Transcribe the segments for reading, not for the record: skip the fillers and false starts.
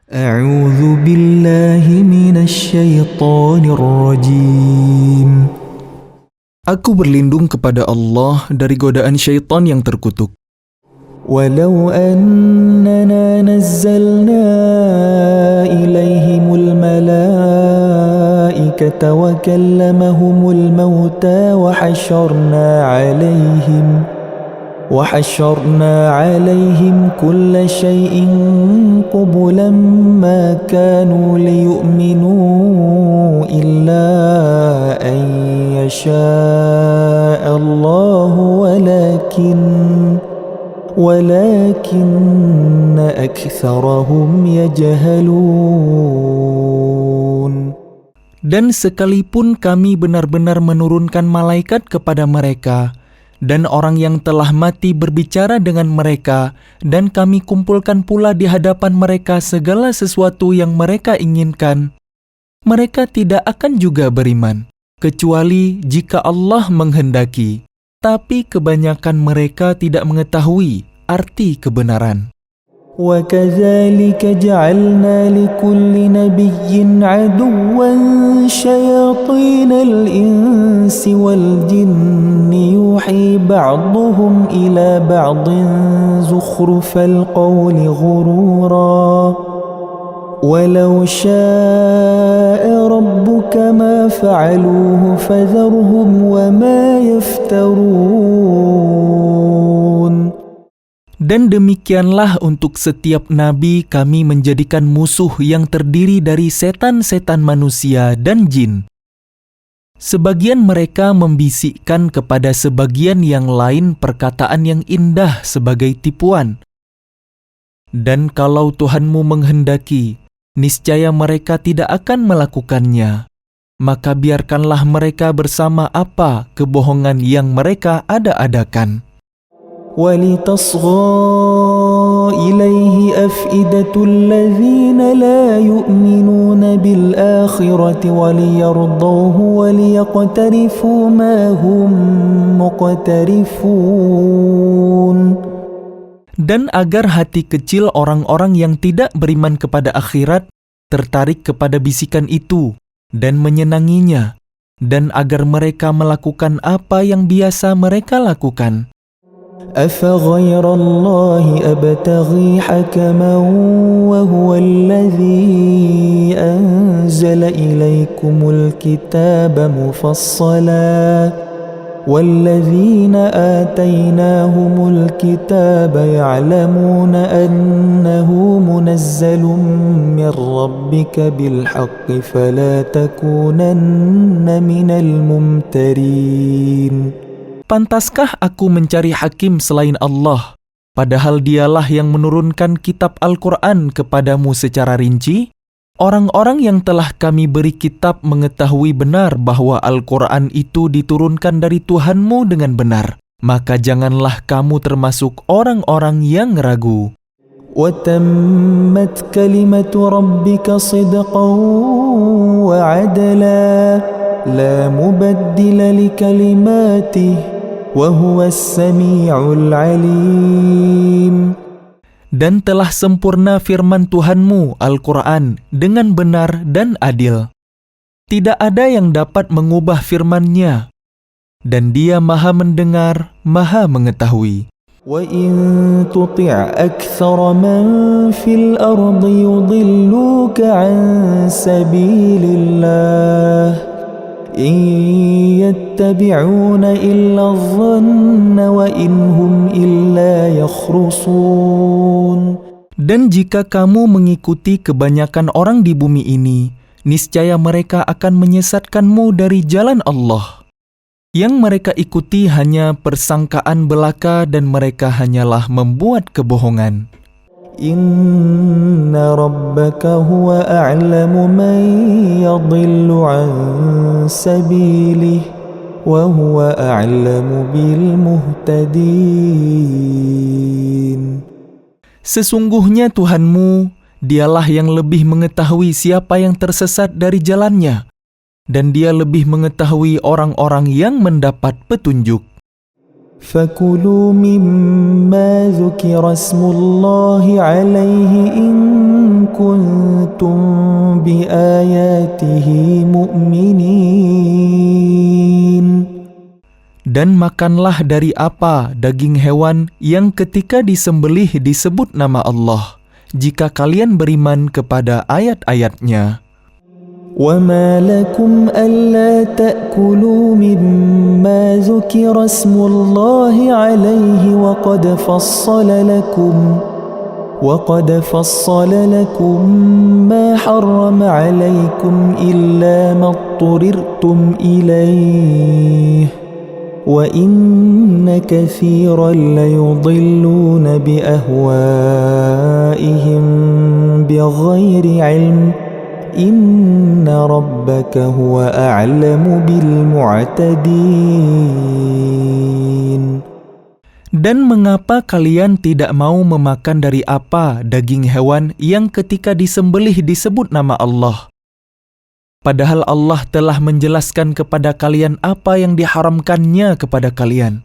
أعوذ بالله من الشيطان الرجيم. Aku berlindung kepada Allah dari godaan syaitan yang terkutuk. ولو أننا نزلنا إليهم الملائكة وكلمهم الموتى وحشرنا عليهم كل شيء قبلا ما كانوا ليؤمنوا إلا أن يشاء الله ولكن أكثرهم يجهلون. Dan sekalipun kami benar-benar menurunkan malaikat kepada mereka, dan orang yang telah mati berbicara dengan mereka, dan kami kumpulkan pula di hadapan mereka segala sesuatu yang mereka inginkan, mereka tidak akan juga beriman, kecuali jika Allah menghendaki. Tapi kebanyakan mereka tidak mengetahui arti kebenaran. وَكَذَلِكَ جَعَلْنَا لِكُلِّ نَبِيٍّ عَدُوًّا شَيَاطِينَ الْإِنسِ وَالْجِنِّ يُوحِي بَعْضُهُمْ إِلَى بَعْضٍ زُخْرُفَ الْقَوْلِ غُرُورًا وَلَوْ شَاءَ رَبُّكَ مَا فَعَلُوهُ فَذَرْهُمْ وَمَا يَفْتَرُونَ. Dan demikianlah untuk setiap nabi kami menjadikan musuh yang terdiri dari setan-setan manusia dan jin. Sebagian mereka membisikkan kepada sebagian yang lain perkataan yang indah sebagai tipuan. Dan kalau Tuhanmu menghendaki, niscaya mereka tidak akan melakukannya. Maka biarkanlah mereka bersama apa kebohongan yang mereka ada-adakan. وَلِتَصْغَى إِلَيْهِ أَفْئِدَةُ الَّذِينَ لَا يُؤْمِنُونَ بِالْآخِرَةِ وَلِيَرْضَوْهُ وَلِيَقْتَرِفُوا مَا هُمْ مُقْتَرِفُونَ. Dan agar hati kecil orang-orang yang tidak beriman kepada akhirat tertarik kepada bisikan itu dan menyenanginya, dan agar mereka melakukan apa yang biasa mereka lakukan. أَفَغَيْرَ اللَّهِ أَبْتَغِي حَكَمًا وَهُوَ الَّذِي أَنزَلَ إِلَيْكُمُ الْكِتَابَ مُفَصَّلًا وَالَّذِينَ آتَيْنَاهُمُ الْكِتَابَ يَعْلَمُونَ أَنَّهُ مُنَزَّلٌ مِّن رَّبِّكَ بِالْحَقِّ فَلَا تَكُونَنَّ مِنَ الْمُمْتَرِينَ. Pantaskah aku mencari hakim selain Allah, padahal dialah yang menurunkan kitab Al-Quran kepadamu secara rinci? Orang-orang yang telah kami beri kitab mengetahui benar bahwa Al-Quran itu diturunkan dari Tuhanmu dengan benar. Maka janganlah kamu termasuk orang-orang yang ragu. وَتَمَّتْ كَلِمَةُ رَبِّكَ صِدْقًا وَعَدْلًا لَا مُبَدِّلَ لِكَلِمَاتِهِ وَهُوَ السَّمِيعُ الْعَلِيمُ. Dan telah sempurna firman Tuhanmu Al-Quran dengan benar dan adil. Tidak ada yang dapat mengubah firman-Nya, dan Dia Maha mendengar, Maha mengetahui. وَإِن تُطِعْ أَكْثَرَ مَنْ فِي الْأَرْضِ يُضِلُّوكَ عَنْ سَبِيلِ اللَّهِ إِنْ يَتَّبِعُونَ إِلَّا الظَّنَّ وَإِنْ هُمْ إِلَّا يَخْرُصُونَ. Dan jika kamu mengikuti kebanyakan orang di bumi ini, niscaya mereka akan menyesatkanmu dari jalan Allah. Yang mereka ikuti hanya persangkaan belaka dan mereka hanyalah membuat kebohongan. Inna rabbaka huwa a'lamu man yadhillu an sabilihi wa huwa a'lamu bil muhtadin. Sesungguhnya Tuhanmu, Dialah yang lebih mengetahui siapa yang tersesat dari jalannya, dan Dia lebih mengetahui orang-orang yang mendapat petunjuk. فَكُلُوا مِمَّا ذُكِرَ اسْمُ اللَّهِ عَلَيْهِ إِن كنتم بآياته مؤمنين. Dan makanlah dari apa daging hewan yang ketika disembelih disebut nama Allah, jika kalian beriman kepada ayat-ayatnya. وَمَا لَكُمْ أَلَّا تَأْكُلُوا مِمَّا ذُكِرَ اسْمُ اللَّهِ عَلَيْهِ وَقَدْ فَصَّلَ لَكُمْ مَا حَرَّمَ عَلَيْكُمْ إِلَّا مَا اضْطُرِرْتُمْ إِلَيْهِ وَإِنَّ كَثِيرًا لَيُضِلُّونَ بِأَهْوَائِهِمْ بِغَيْرِ عِلْمٍ إِنَّ رَبَّكَ هُوَ أَعْلَمُ بِالْمُعْتَدِينَ. Dan mengapa kalian tidak mau memakan dari apa daging hewan yang ketika disembelih disebut nama Allah? Padahal Allah telah menjelaskan kepada kalian apa yang diharamkannya kepada kalian,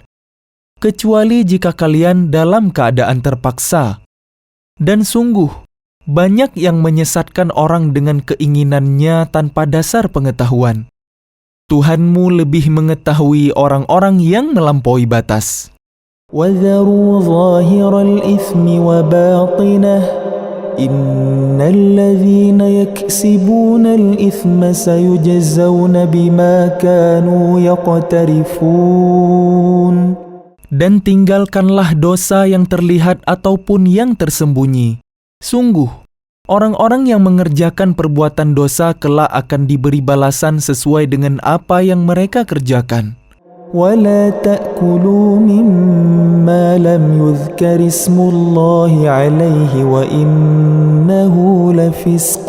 kecuali jika kalian dalam keadaan terpaksa. Dan sungguh, banyak yang menyesatkan orang dengan keinginannya tanpa dasar pengetahuan. Tuhanmu lebih mengetahui orang-orang yang melampaui batas. وَذَرُوا ظَاهِرَ الْإِثْمِ وَبَاطِنَهُ إِنَّ الَّذِينَ يَكْسِبُونَ الْإِثْمَ سَيُجْزَوْنَ بِمَا كَانُوا يَقْتَرِفُونَ. Dan tinggalkanlah dosa yang terlihat ataupun yang tersembunyi. Sungguh, orang-orang yang mengerjakan perbuatan dosa kelak akan diberi balasan sesuai dengan apa yang mereka kerjakan. وَلَا تَأْكُلُوا مِمَّا لَمْ يُذْكَرِ اسْمُ اللَّهِ عَلَيْهِ وَإِنَّهُ لَفِسْقٌ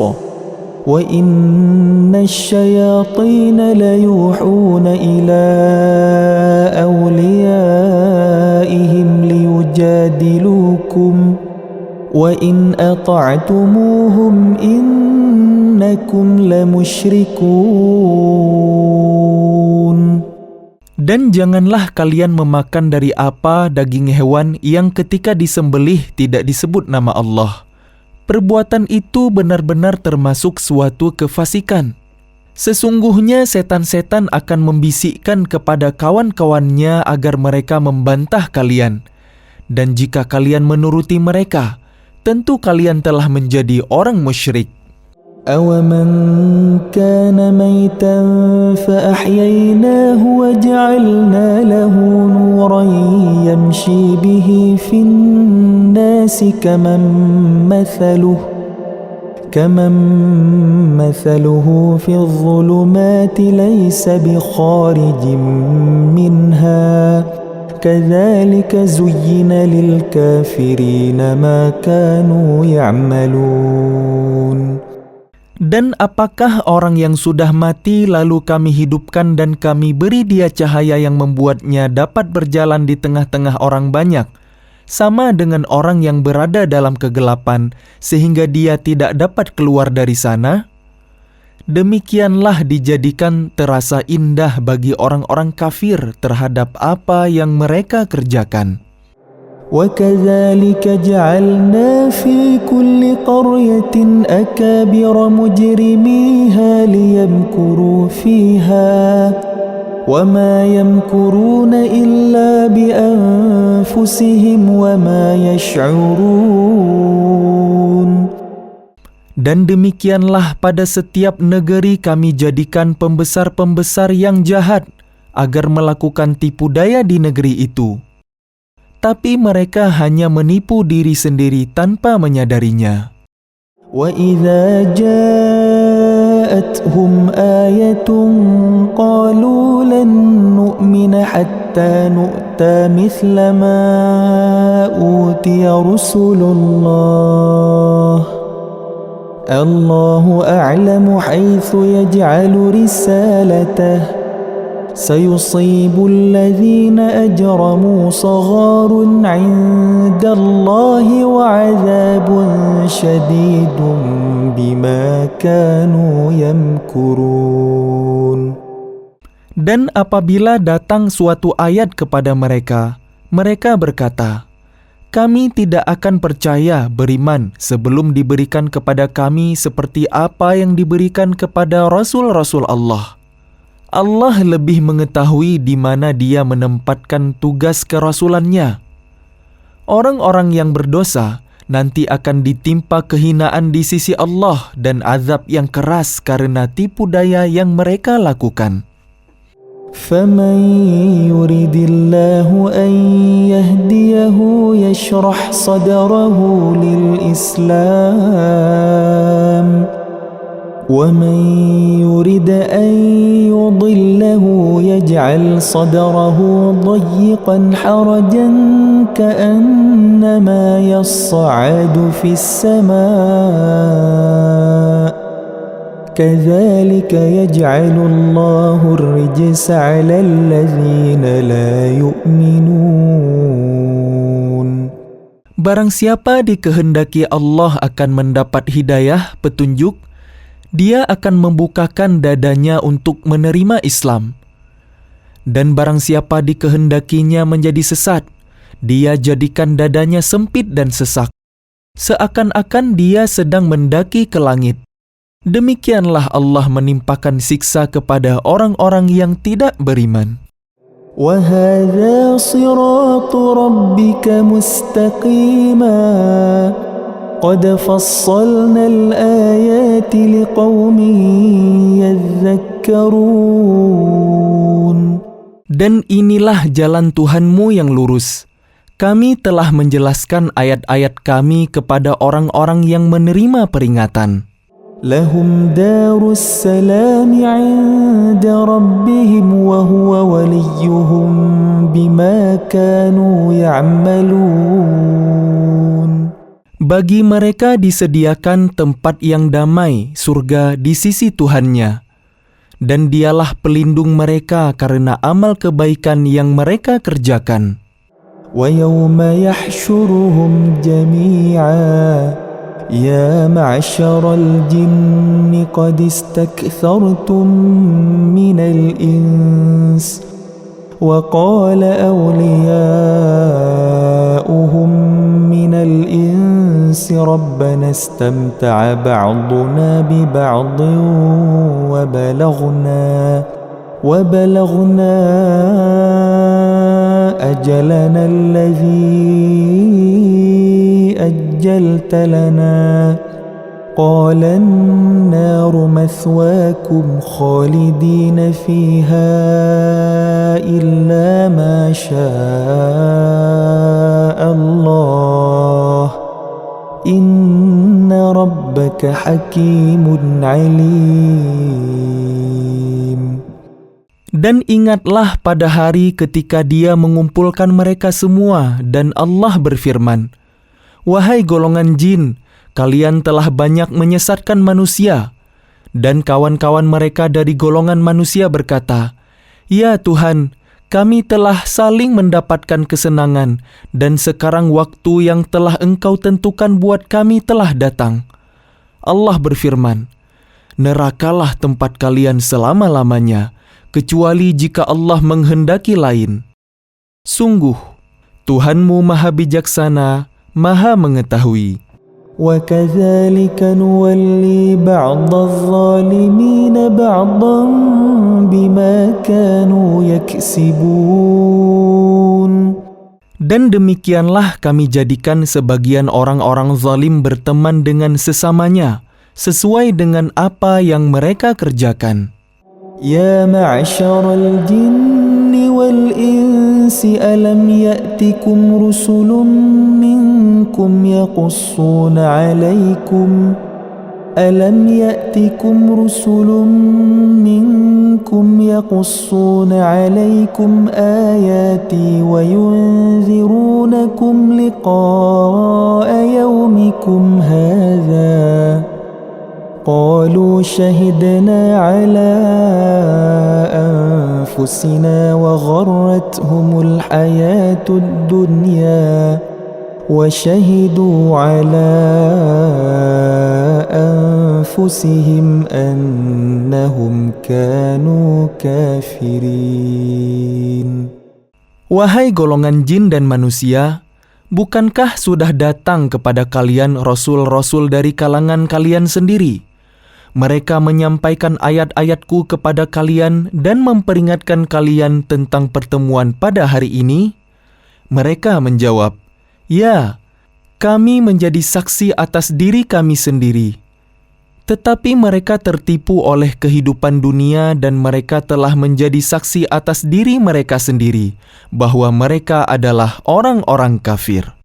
وَإِنَّ الشَّيَاطِينَ لَيُوحُونَ إِلَىٰ أَوْلِيَائِهِمْ لِيُجَادِلُوكُمْ وَإِنْ أَطَعْتُمُوهُمْ إِنَّكُمْ لَمُشْرِكُونَ. Dan janganlah kalian memakan dari apa daging hewan yang ketika disembelih tidak disebut nama Allah. Perbuatan itu benar-benar termasuk suatu kefasikan. Sesungguhnya setan-setan akan membisikkan kepada kawan-kawannya agar mereka membantah kalian. Dan jika kalian menuruti mereka, tentu kalian telah menjadi orang musyrik. أَوَمَنْ كَانَ مَيْتًا فَأَحْيَيْنَاهُ وَجَعَلْنَا لَهُ نُورًا يَمْشِي بِهِ فِي النَّاسِ كَمَنْ مَثَلُهُ فِي الظُّلُمَاتِ لَيْسَ بِخَارِجٍ مِنْهَا كَذَلِكَ زُيِّنَ لِلْكَافِرِينَ مَا كَانُوا يَعْمَلُونَ. Dan apakah orang yang sudah mati lalu kami hidupkan dan kami beri dia cahaya yang membuatnya dapat berjalan di tengah-tengah orang banyak, sama dengan orang yang berada dalam kegelapan sehingga dia tidak dapat keluar dari sana? Demikianlah dijadikan terasa indah bagi orang-orang kafir terhadap apa yang mereka kerjakan. وَكَذَلِكَ جَعَلْنَا فِي كُلِّ قَرْيَةٍ أَكَابِرَ مُجْرِمِيهَا لِيَمْكُرُوا فِيهَا وَمَا يَمْكُرُونَ إِلَّا بِأَنفُسِهِمْ وَمَا يَشْعُرُونَ. Dan demikianlah pada setiap negeri kami jadikan pembesar-pembesar yang jahat agar melakukan tipu daya di negeri itu. Tapi mereka hanya menipu diri sendiri tanpa menyadarinya. وَإِذَا جَاءَتْهُمْ آيَةٌ قَالُوا لَن نُّؤْمِنَ حَتَّى نُؤْتَى مِثْلَ مَا أُوتِيَ رُسُلُ اللَّهِ اللَّهُ أَعْلَمُ حَيْثُ يَجْعَلُ رِسَالَتَهُ سيصيب الذين أجرموا صغار عند الله وعذاب شديد بما كانوا يمكرون. Dan apabila datang suatu ayat kepada mereka, mereka berkata, kami tidak akan percaya beriman sebelum diberikan kepada kami seperti apa yang diberikan kepada Rasul-Rasul Allah. Allah lebih mengetahui di mana Dia menempatkan tugas kerasulannya. Orang-orang yang berdosa nanti akan ditimpa kehinaan di sisi Allah dan azab yang keras karena tipu daya yang mereka lakukan. فَمَنْ يُرِدِ اللَّهُ أَنْ يَهْدِيَهُ يَشْرَحْ صَدْرَهُ لِلْإِسْلَامِ وَمَنْ يُرِدْ أَنْ يُضِلَّهُ يَجْعَلْ صَدْرَهُ ضَيِّقًا حَرَجًا كَأَنَّمَا يَصَّعَّدُ فِي السَّمَاءِ كَذَلِكَ يَجْعَلُ اللَّهُ الرِّجْسَ عَلَى الَّذِينَ لَا يُؤْمِنُونَ. Barang siapa dikehendaki Allah akan mendapat hidayah, petunjuk, Dia akan membukakan dadanya untuk menerima Islam. Dan barang siapa dikehendakinya menjadi sesat, Dia jadikan dadanya sempit dan sesak, seakan-akan dia sedang mendaki ke langit. Demikianlah Allah menimpakan siksa kepada orang-orang yang tidak beriman. وَهَذَا صِرَاطُ رَبِّكَ مُسْتَقِيمًا قَدْ فَصَّلْنَا الْآيَاتِ لِقَوْمٍ يَذَّكَّرُونَ. Dan inilah jalan Tuhanmu yang lurus. Kami telah menjelaskan ayat-ayat Kami kepada orang-orang yang menerima peringatan. لهم دار السلام عند ربهم وهو وليهم بما كانوا يعملون. Bagi mereka disediakan tempat yang damai, surga di sisi Tuhannya, dan Dialah pelindung mereka karena amal kebaikan yang mereka kerjakan. وَيَوْمَ يَحْشُرُهُمْ جَمِيعًا يا معشر الجن قد استكثرتم من الإنس وقال أولياؤهم من الإنس ربنا استمتع بعضنا ببعض وبلغنا أجلنا الذي أجلت لنا قال النار مثواكم خالدين فيها إلا ما شاء الله إن ربك حكيم عليم. Dan ingatlah pada hari ketika Dia mengumpulkan mereka semua dan Allah berfirman, "Wahai golongan jin, kalian telah banyak menyesatkan manusia." Dan kawan-kawan mereka dari golongan manusia berkata, "Ya Tuhan, kami telah saling mendapatkan kesenangan, dan sekarang waktu yang telah Engkau tentukan buat kami telah datang." Allah berfirman, "Nerakalah tempat kalian selama-lamanya, kecuali jika Allah menghendaki lain. Sungguh, Tuhanmu Maha Bijaksana, Maha Mengetahui." وَكَذَلِكَ نُوَلِّي بَعْضَ الظَّالِمِينَ بَعْضًا بِمَا كَانُوا يَكْسِبُونَ. Dan demikianlah kami jadikan sebagian orang-orang zalim berteman dengan sesamanya, sesuai dengan apa yang mereka kerjakan. يَا مَعْشَرَ الْجِنِّ وَالْإِنسِ أَلَمْ يَأْتِكُمْ رُسُلٌ مِّنكُمْ يَقُصُّونَ عَلَيْكُمْ آيَاتِي وَيُنذِرُونَكُمْ لِقَاءَ يَوْمِكُمْ هَذَا قالوا شهدنا على أنفسنا وغرتهم الحياة الدنيا وشهدوا على أنفسهم أنهم كانوا كافرين. Wahai golongan jin dan manusia, Bukankah sudah datang kepada kalian rasul-rasul dari kalangan kalian sendiri? Mereka menyampaikan ayat-ayatku kepada kalian dan memperingatkan kalian tentang pertemuan pada hari ini?" Mereka menjawab, "Ya, kami menjadi saksi atas diri kami sendiri." Tetapi mereka tertipu oleh kehidupan dunia dan mereka telah menjadi saksi atas diri mereka sendiri bahwa mereka adalah orang-orang kafir.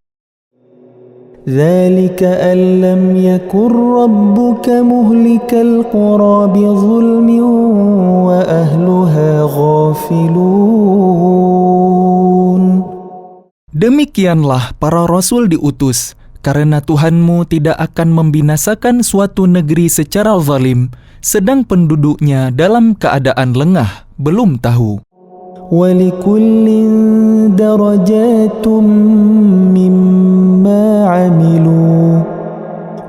ذلك أن لم يكن ربك مهلك القرى بظلم وأهلها غافلون. Demikianlah para rasul diutus, karena Tuhanmu tidak akan membinasakan suatu negeri secara zalim, sedang penduduknya dalam keadaan lengah, belum tahu. وَلِكُلٍّ دَرَجَاتٌ مِّمَّا عَمِلُوا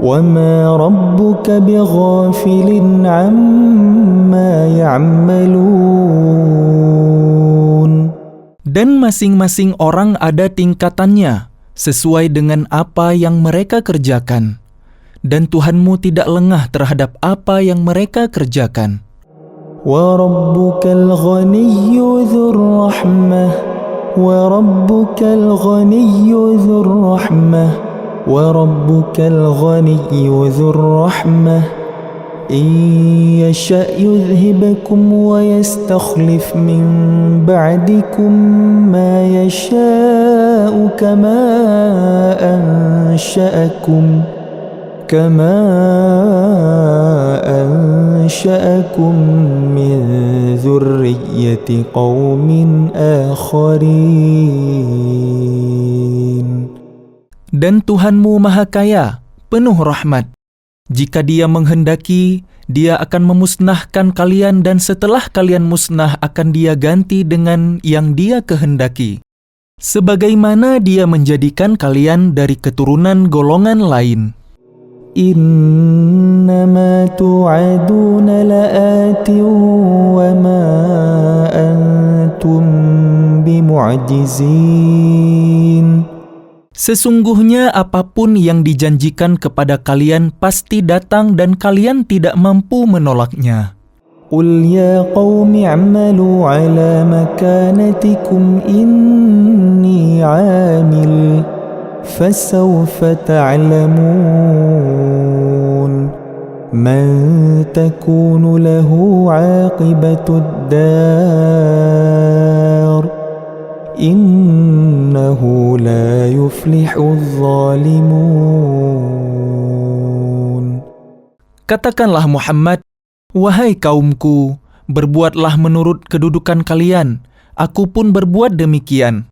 وَمَا رَبُّكَ بِغَافِلٍ عَمَّا يَعْمَلُونَ. Dan masing-masing orang ada tingkatannya, sesuai dengan apa yang mereka kerjakan. Dan Tuhanmu tidak lengah terhadap apa yang mereka kerjakan. وَرَبُّكَ الْغَنِيُّ ذُو الرَّحْمَةِ وَرَبُّكَ الْغَنِيُّ ذُو الرَّحْمَةِ وَرَبُّكَ الْغَنِيُّ ذُو الرَّحْمَةِ إِن يَشَأْ يُذْهِبْكُمْ وَيَسْتَخْلِفْ مِن بَعْدِكُم مَّا يَشَاءُ كَمَا أَنشَأَكُم مِّن ذُرِّيَّةِ قَوْمٍ آخَرِينَ. Dan Tuhanmu Maha Kaya, penuh rahmat. Jika Dia menghendaki, Dia akan memusnahkan kalian dan setelah kalian musnah akan Dia ganti dengan yang Dia kehendaki. Sebagaimana Dia menjadikan kalian dari keturunan golongan lain. إِنَّمَا تُوعَدُونَ لَآتٍ وَمَا أَنتُم بِمُعْجِزِينَ. Sesungguhnya apapun yang dijanjikan kepada kalian pasti datang dan kalian tidak mampu menolaknya. قُلْ يَا قَوْمِ اعْمَلُوا عَلَى مَكَانَتِكُمْ إِنِّي عَامِلٌ فَسَوْفَ تَعْلَمُونَ مَنْ تَكُونُ لَهُ عَاقِبَةُ الدَّارِ إِنَّهُ لَا يُفْلِحُ الظَّالِمُونَ. Katakanlah Muhammad, "Wahai kaumku, berbuatlah menurut kedudukan kalian, aku pun berbuat demikian.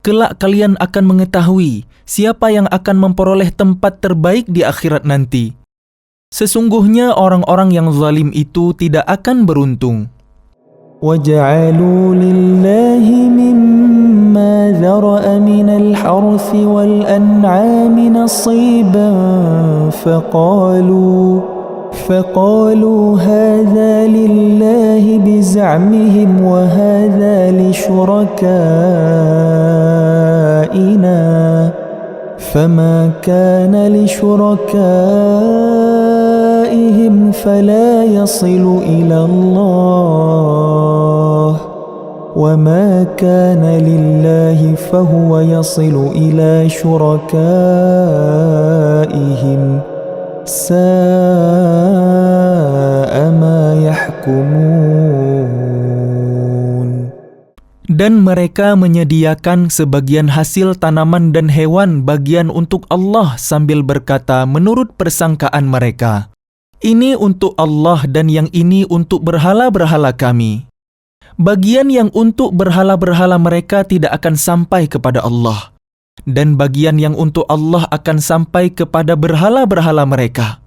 Kelak kalian akan mengetahui siapa yang akan memperoleh tempat terbaik di akhirat nanti. Sesungguhnya orang-orang yang zalim itu tidak akan beruntung." وَجَعَلُوا لِلَّهِ مِمَّا ذَرَأَ مِنَ الْحَرْثِ وَالْأَنْعَامِ نَصِيبًا فَقَالُوا هَذَا لِلَّهِ بِزَعْمِهِمْ وَهَذَا لِشُرَكَائِنَا فَمَا كَانَ لِشُرَكَائِهِمْ فَلَا يَصِلُ إِلَى اللَّهِ وَمَا كَانَ لِلَّهِ فَهُوَ يَصِلُ إِلَى شُرَكَائِهِمْ سَاءَ مَا يَحْكُمُونَ. Dan mereka menyediakan sebagian hasil tanaman dan hewan bagian untuk Allah sambil berkata menurut persangkaan mereka, "Ini untuk Allah dan yang ini untuk berhala-berhala kami." Bagian yang untuk berhala-berhala mereka tidak akan sampai kepada Allah, dan bagian yang untuk Allah akan sampai kepada berhala-berhala mereka.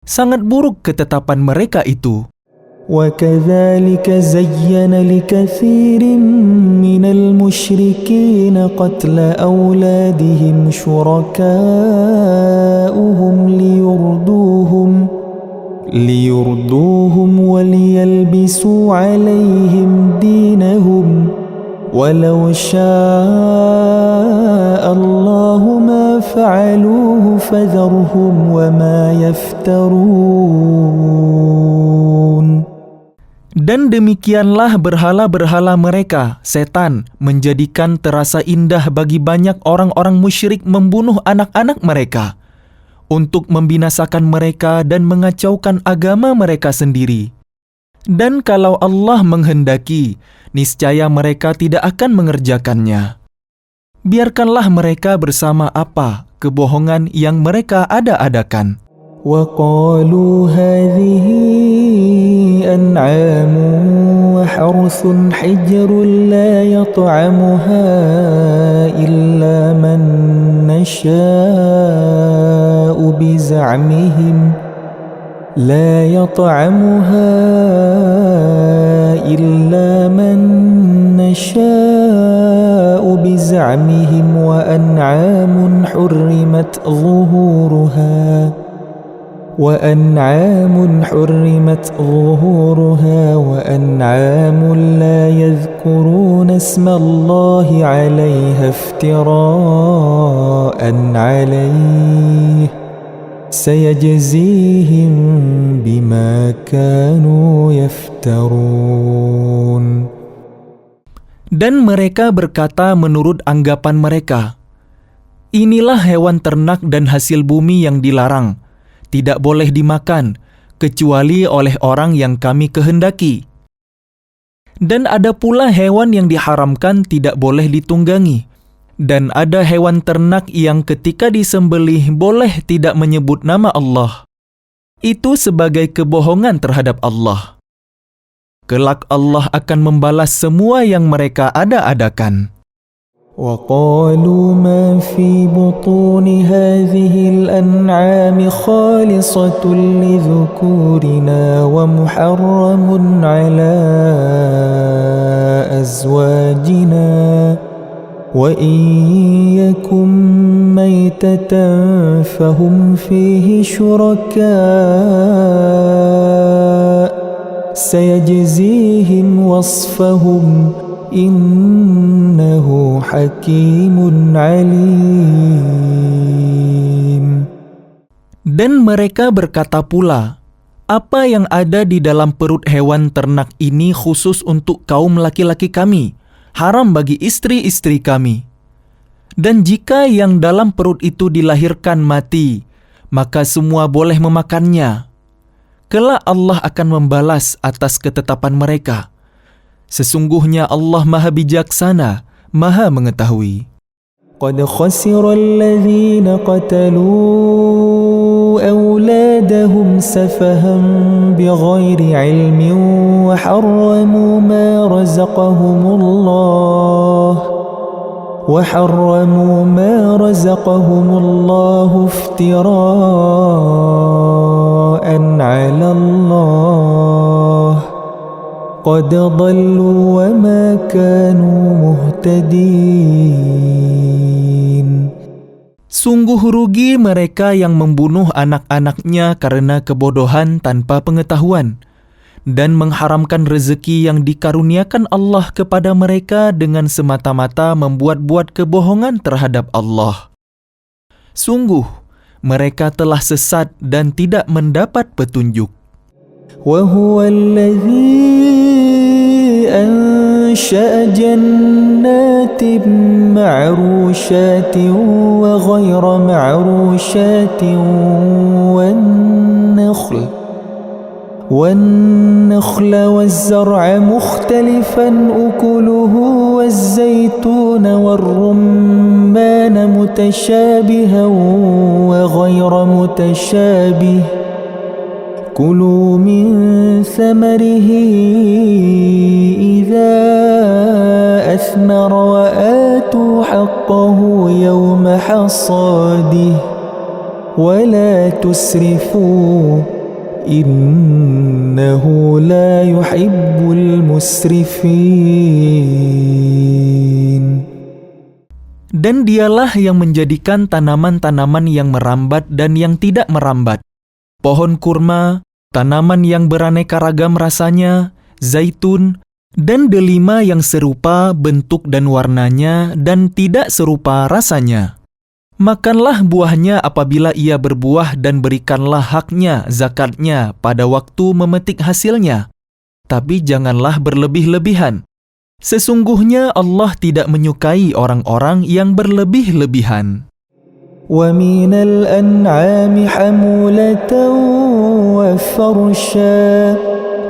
Sangat buruk ketetapan mereka itu. وَكَذَلِكَ زَيَّنَ لِكَثِيرٍ مِّنَ الْمُشْرِكِينَ قَتْلَ أَوْلَادِهِمْ شُرَكَاؤُهُمْ لِيُرْدُوهُمْ وَلِيَلْبِسُوا عَلَيْهِمْ دِينَهُمْ وَلَوْ شَاءَ اللَّهُ فعلوه فذرهم وما يفترون. Dan demikianlah berhala-berhala mereka, setan, menjadikan terasa indah bagi banyak orang-orang musyrik membunuh anak-anak mereka, untuk membinasakan mereka dan mengacaukan agama mereka sendiri. Dan kalau Allah menghendaki, niscaya mereka tidak akan mengerjakannya. Biarkanlah mereka bersama apa kebohongan yang mereka ada-adakan. وقالوا هذه أنعام وحرث حجر لا يطعمها إلا من نشاء بزعمهم وأنعام حرمت ظهورها وأنعام لا يذكرون اسم الله عليها افتراء عليه سيجزيهم بما كانوا يفترون. Dan mereka berkata menurut anggapan mereka, inilah hewan ternak dan hasil bumi yang dilarang, tidak boleh dimakan, kecuali oleh orang yang kami kehendaki. Dan ada pula hewan yang diharamkan tidak boleh ditunggangi. Dan ada hewan ternak yang ketika disembelih boleh tidak menyebut nama Allah. Itu sebagai kebohongan terhadap Allah. Kelak Allah akan membalas semua yang mereka ada-adakan. وقالوا ما في بطون هذه الأنعام خالصة لذكورنا ومحرم على أزواجنا وإن يكن ميتة فهم فيه شركاء سيجزيهم وصفهم Innahu hakimun alim. Dan mereka berkata pula, apa yang ada di dalam perut hewan ternak ini khusus untuk kaum laki-laki kami, haram bagi istri-istri kami. Dan jika yang dalam perut itu dilahirkan mati, maka semua boleh memakannya. Kelak Allah akan membalas atas ketetapan mereka. Sesungguhnya Allah Maha Bijaksana, Maha Mengetahui. قد خسر الذين قتلوا أولادهم سفها بغير علم وحرموا ما رزقهم الله افتراء على الله قد ضلوا وما كانوا مهتدين. Sungguh rugi mereka yang membunuh anak-anaknya karena kebodohan tanpa pengetahuan dan mengharamkan rezeki yang dikaruniakan Allah kepada mereka dengan semata-mata membuat-buat kebohongan terhadap Allah. Sungguh, mereka telah sesat dan tidak mendapat petunjuk. وهو الذي أنشأ جنات معروشات وغير معروشات والنخل والزرع مختلفا أكله والزيتون والرمان متشابها وغير متشابه كلوا من ثمره إذا أثمر وآتوا حقه يوم حصاده ولا تسرفوا إنه لا يحب المسرفين. Dan dialah yang menjadikan tanaman-tanaman yang merambat dan yang tidak merambat, pohon kurma, tanaman yang beraneka ragam rasanya, zaitun, dan delima yang serupa bentuk dan warnanya dan tidak serupa rasanya. Makanlah buahnya apabila ia berbuah dan berikanlah haknya, zakatnya, pada waktu memetik hasilnya. Tapi janganlah berlebih-lebihan. Sesungguhnya Allah tidak menyukai orang-orang yang berlebih-lebihan. ومن الأنعام حمولة وفرشا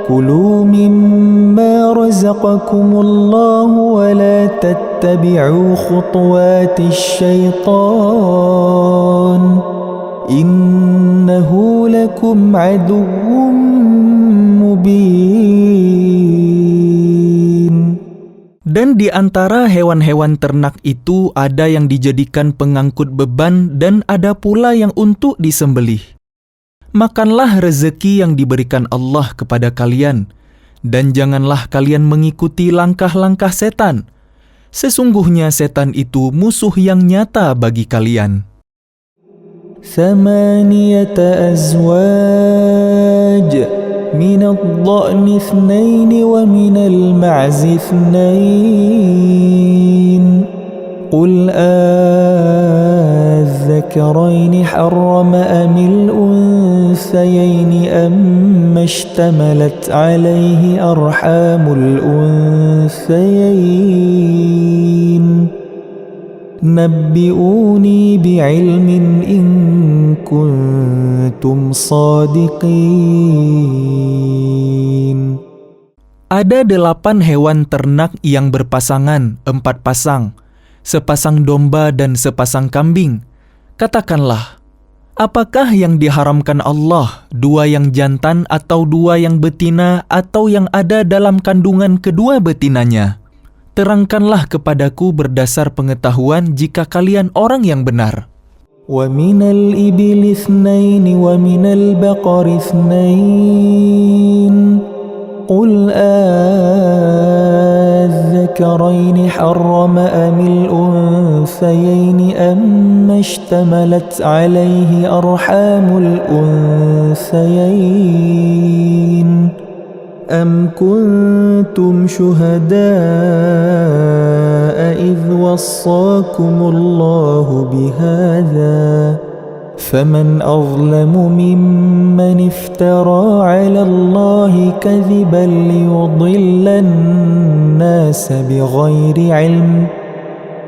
كلوا مما رزقكم الله ولا تتبعوا خطوات الشيطان إنه لكم عدو مبين. Dan di antara hewan-hewan ternak itu ada yang dijadikan pengangkut beban dan ada pula yang untuk disembelih. Makanlah rezeki yang diberikan Allah kepada kalian, dan janganlah kalian mengikuti langkah-langkah setan. Sesungguhnya setan itu musuh yang nyata bagi kalian. 8 أزواج من الضأن 2 ومن المعز 2 قل الذكرين حرم أم الأنثيين أما اشتملت عليه أرحام الأنثيين نبئوني بعلم إن كنتم صادقين. Ada 8 hewan ternak yang berpasangan, 4 pasang, sepasang domba dan sepasang kambing. Katakanlah, apakah yang diharamkan Allah, 2 yang jantan atau 2 yang betina atau yang ada dalam kandungan kedua betinanya? Terangkanlah kepadaku berdasar pengetahuan jika kalian orang yang benar. ومن الإبل 2 ومن البقر 2 قل الذكرين حرم أم الأنثيين أما اشتملت عليه أرحام الأنثيين أم كنتم شهداء إذ وصاكم الله بهذا فمن أظلم ممن افترى على الله كذبا ليضل الناس بغير علم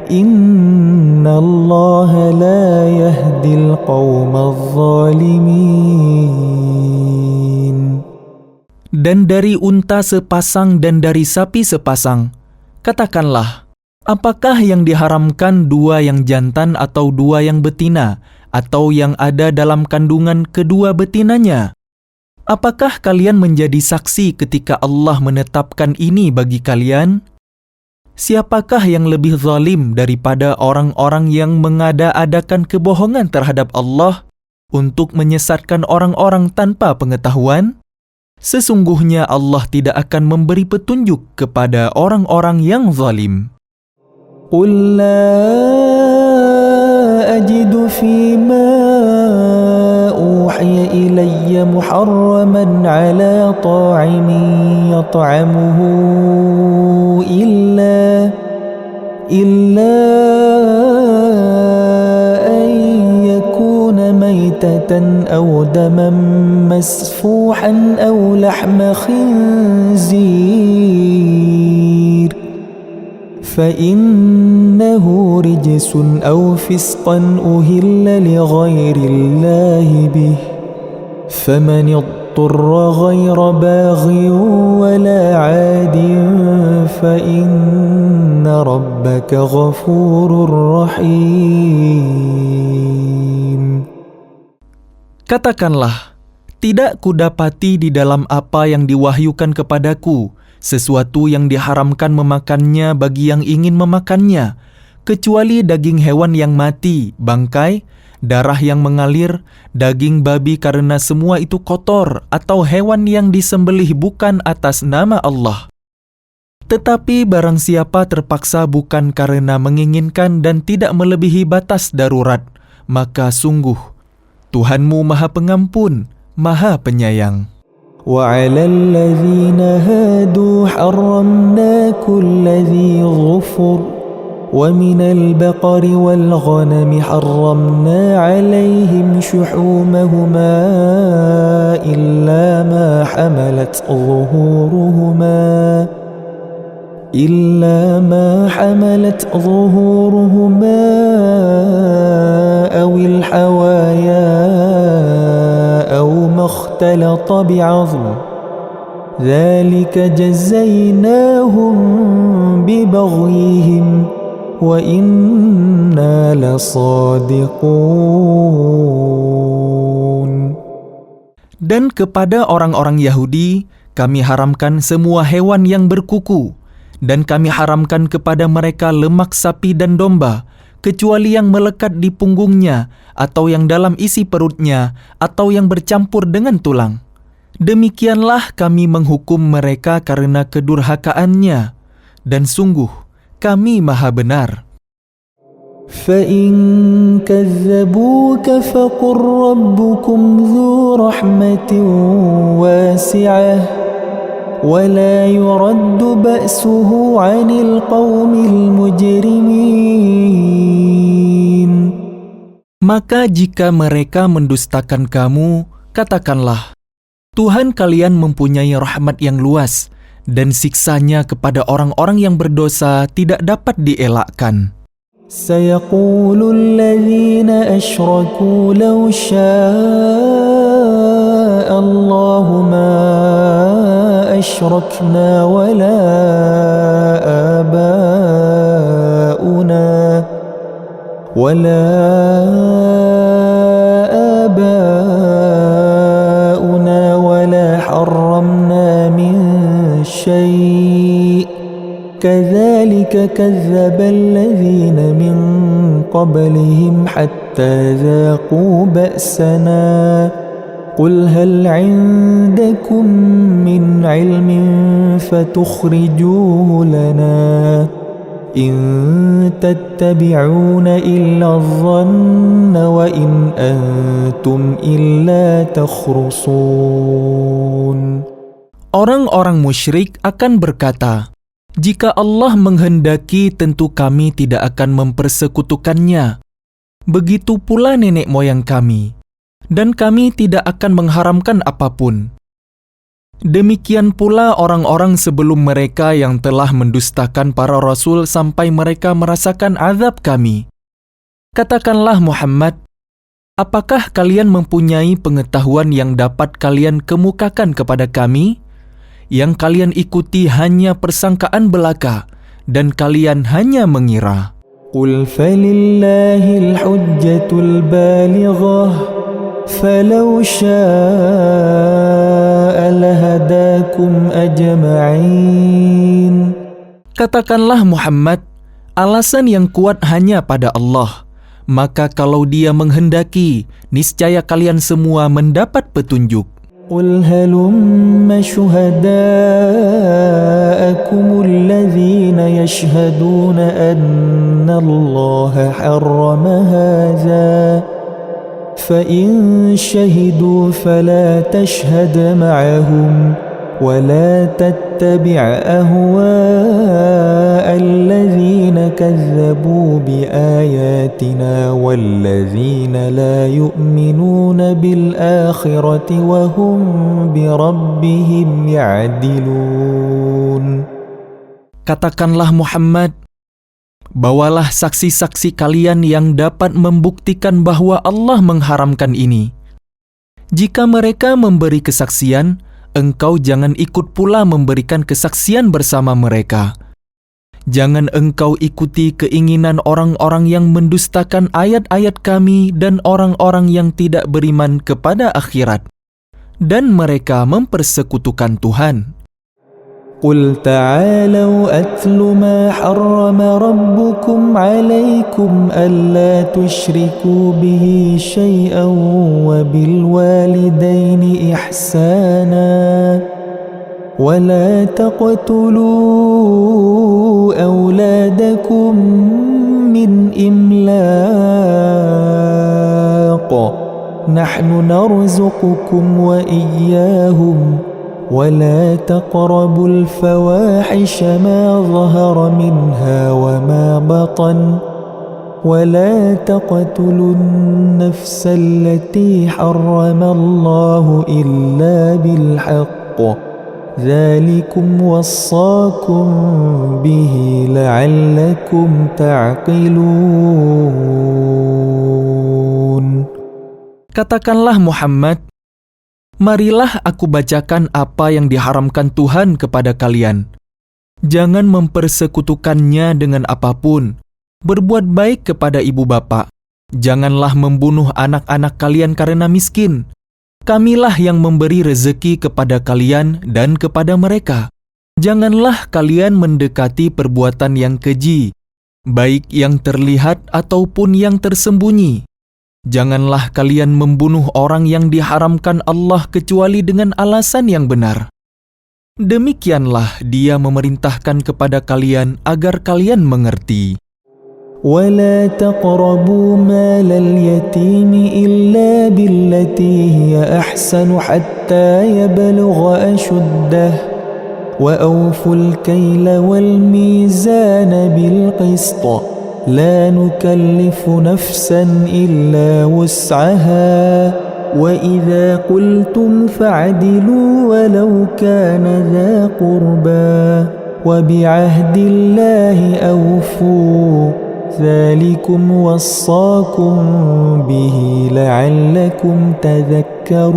إن الله لا يهدي القوم الظالمين. Dan dari unta sepasang dan dari sapi sepasang, katakanlah, apakah yang diharamkan 2 yang jantan atau 2 yang betina, atau yang ada dalam kandungan kedua betinanya? Apakah kalian menjadi saksi ketika Allah menetapkan ini bagi kalian? Siapakah yang lebih zalim daripada orang-orang yang mengada-adakan kebohongan terhadap Allah untuk menyesatkan orang-orang tanpa pengetahuan? Sesungguhnya Allah tidak akan memberi petunjuk kepada orang-orang yang zalim. قل لا أجد فيما أوحي إلي محرما على طاعم يطعمه إلا أن يكون ميتة أو دما مسفوحا أو لحم خنزير فإنه رجس أو فسقا أهل لغير الله به فمن اضطر غير باغ ولا عاد فإن ربك غفور رحيم. Katakanlah, tidak kudapati di dalam apa yang diwahyukan kepadaku sesuatu yang diharamkan memakannya bagi yang ingin memakannya, kecuali daging hewan yang mati, bangkai, darah yang mengalir, daging babi karena semua itu kotor, atau hewan yang disembelih bukan atas nama Allah. Tetapi barang siapa terpaksa bukan karena menginginkan dan tidak melebihi batas darurat, maka sungguh Tuhanmu Maha Pengampun, Maha Penyayang. وعلى الذين هادوا حرمنا كل ذي ظفر ومن البقر والغنم حرمنا عليهم شحومهما إلا ما حملت ظهورهما أو الحوايا أو ما اختلط بعظم ذلك جزيناهم ببغيهم وإنا لصادقون. Dan kepada orang-orang Yahudi, kami haramkan semua hewan yang berkuku, dan kami haramkan kepada mereka lemak sapi dan domba, kecuali yang melekat di punggungnya, atau yang dalam isi perutnya, atau yang bercampur dengan tulang. Demikianlah kami menghukum mereka karena kedurhakaannya, dan sungguh kami Maha Benar. فَإِن كَذَّبُوكَ فَقُل رَّبُّكُمْ ذُو رَحْمَةٍ وَاسِعَةٍ وَلَا يُرَدُّ بَأْسُهُ عَنِ الْقَوْمِ الْمُجْرِمِينَ. Maka jika mereka mendustakan kamu, katakanlah, Tuhan kalian mempunyai rahmat yang luas, dan siksanya kepada orang-orang yang berdosa tidak dapat dielakkan. سيقول الذين أشركوا لو شاء الله ما أشركنا ولا آباؤنا ولا حرمنا من شيء كذلك كذب الذين من قبلهم حتى ذاقوا بأسنا قل هل عندكم من علم فتخرجوه لنا إن تتبعون إلا الظن وإن أنتم إلا تخرصون. Orang-orang musyrik akan berkata, jika Allah menghendaki, tentu kami tidak akan mempersekutukannya. Begitu pula nenek moyang kami, dan kami tidak akan mengharamkan apapun. Demikian pula orang-orang sebelum mereka yang telah mendustakan para rasul sampai mereka merasakan azab kami. Katakanlah Muhammad, apakah kalian mempunyai pengetahuan yang dapat kalian kemukakan kepada kami? Yang kalian ikuti hanya persangkaan belaka, dan kalian hanya mengira. قُلْ فَلِلَّهِ الْحُجَّةُ الْبَالِغَةُ فَلَوْ شَاءَ لَهَدَاكُمْ أَجْمَعِينَ. Katakanlah Muhammad, alasan yang kuat hanya pada Allah. Maka kalau Dia menghendaki, niscaya kalian semua mendapat petunjuk. قُلْ هَلُمَّ شُهَدَاءَكُمُ الَّذِينَ يَشْهَدُونَ أَنَّ اللَّهَ حَرَّمَ هَذَا فَإِن شَهِدُوا فَلَا تَشْهَدْ مَعَهُمْ وَلَا تَتَّبِعْ أَهْوَاءَ الَّذِينَ كَذَّبُوا بِآيَاتِنَا وَالَّذِينَ لَا يُؤْمِنُونَ بِالْآخِرَةِ وَهُمْ بِرَبِّهِمْ يَعْدِلُونَ. Katakanlah Muhammad, bawalah saksi-saksi kalian yang dapat membuktikan bahwa Allah mengharamkan ini. Jika mereka memberi kesaksian, engkau jangan ikut pula memberikan kesaksian bersama mereka. Jangan engkau ikuti keinginan orang-orang yang mendustakan ayat-ayat kami dan orang-orang yang tidak beriman kepada akhirat, dan mereka mempersekutukan Tuhan. قُلْ تَعَالَوْا أَتْلُ مَا حَرَّمَ رَبُّكُمْ عَلَيْكُمْ أَلَّا تُشْرِكُوا بِهِ شَيْئًا وَبِالْوَالِدَيْنِ إِحْسَانًا وَلَا تَقْتُلُوا أَوْلَادَكُمْ مِنْ إِمْلَاقٍ نَحْنُ نَرْزُقُكُمْ وَإِيَّاهُمْ ولا تقربوا الفواحش ما ظهر منها وما بطن ولا تقتلوا النفس التي حرم الله إلا بالحق ذلكم وصاكم به لعلكم تعقلون. Katakanlah Muhammad, marilah aku bacakan apa yang diharamkan Tuhan kepada kalian. Jangan mempersekutukannya dengan apapun. Berbuat baik kepada ibu bapa. Janganlah membunuh anak-anak kalian karena miskin. Kamilah yang memberi rezeki kepada kalian dan kepada mereka. Janganlah kalian mendekati perbuatan yang keji, baik yang terlihat ataupun yang tersembunyi. Janganlah kalian membunuh orang yang diharamkan Allah kecuali dengan alasan yang benar. Demikianlah Dia memerintahkan kepada kalian agar kalian mengerti. ولا تقربوا مال اليتيم إلا بالتي هي أحسن حتى يبلغ أشده وأوفوا الكيل والميزان بالقسط لا نكلف نفسا إلا وسعها وإذا قلتم فاعدلوا ولو كان ذا قربى وبعهد الله أوفوا ذلكم وصاكم به لعلكم تذكرون.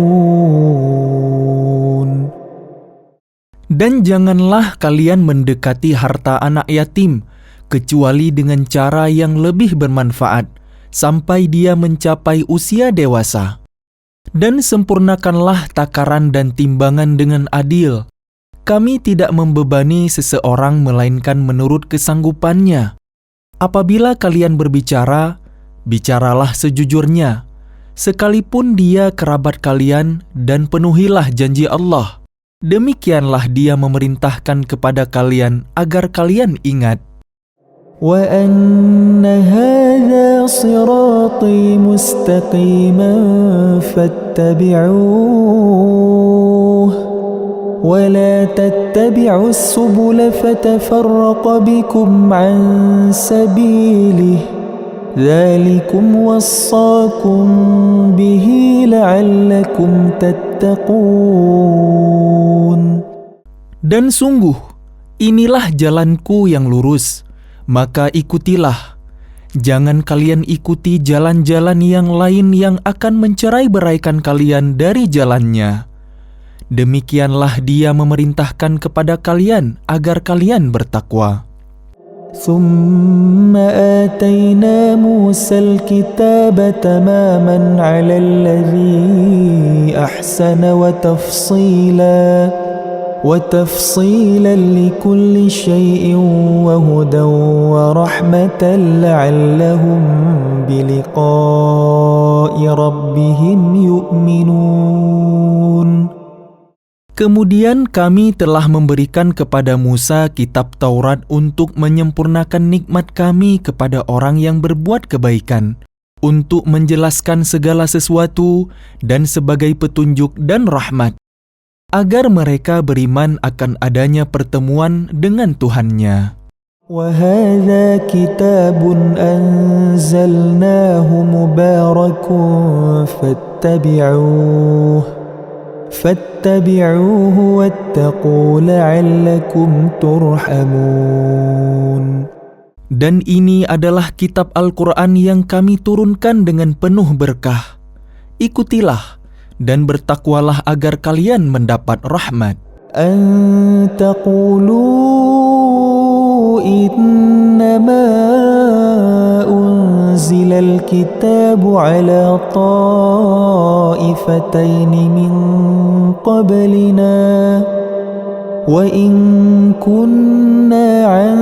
Dan janganlah kalian mendekati harta anak yatim, kecuali dengan cara yang lebih bermanfaat, sampai dia mencapai usia dewasa. Dan sempurnakanlah takaran dan timbangan dengan adil. Kami tidak membebani seseorang melainkan menurut kesanggupannya. Apabila kalian berbicara, bicaralah sejujurnya, sekalipun dia kerabat kalian, dan penuhilah janji Allah. Demikianlah Dia memerintahkan kepada kalian agar kalian ingat. وَأَنَّ هَذَا صِرَاطِي مُسْتَقِيمًا فَاتَّبِعُوهُ ولا تتبعوا السبل فتفرق بكم عن سبيله ذلكم وصاكم به لعلكم تتقون. Dan sungguh, inilah jalanku yang lurus, maka ikutilah. Jangan kalian ikuti jalan-jalan yang lain yang akan mencerai-beraikan kalian dari jalannya. Demikianlah Dia memerintahkan kepada kalian agar kalian bertakwa. ثم آتينا موسى الكتاب تماما على الذي أحسن وتفصيلا لكل شيء وهدى ورحمة لعلهم بلقاء ربهم يؤمنون. Kemudian kami telah memberikan kepada Musa kitab Taurat untuk menyempurnakan nikmat kami kepada orang yang berbuat kebaikan, untuk menjelaskan segala sesuatu dan sebagai petunjuk dan rahmat, agar mereka beriman akan adanya pertemuan dengan Tuhannya. وَهَذَا كِتَابٌ أَنزَلْنَاهُ مُبَارَكٌ فاتبعوه واتقوا لعلكم ترحمون. Dan ini adalah kitab Al-Quran yang kami turunkan dengan penuh berkah. Ikutilah dan bertakwalah agar kalian mendapat rahmat. أن تقولوا إنما أنزل الكتاب على طائفتين من قبلنا وإن كنا عن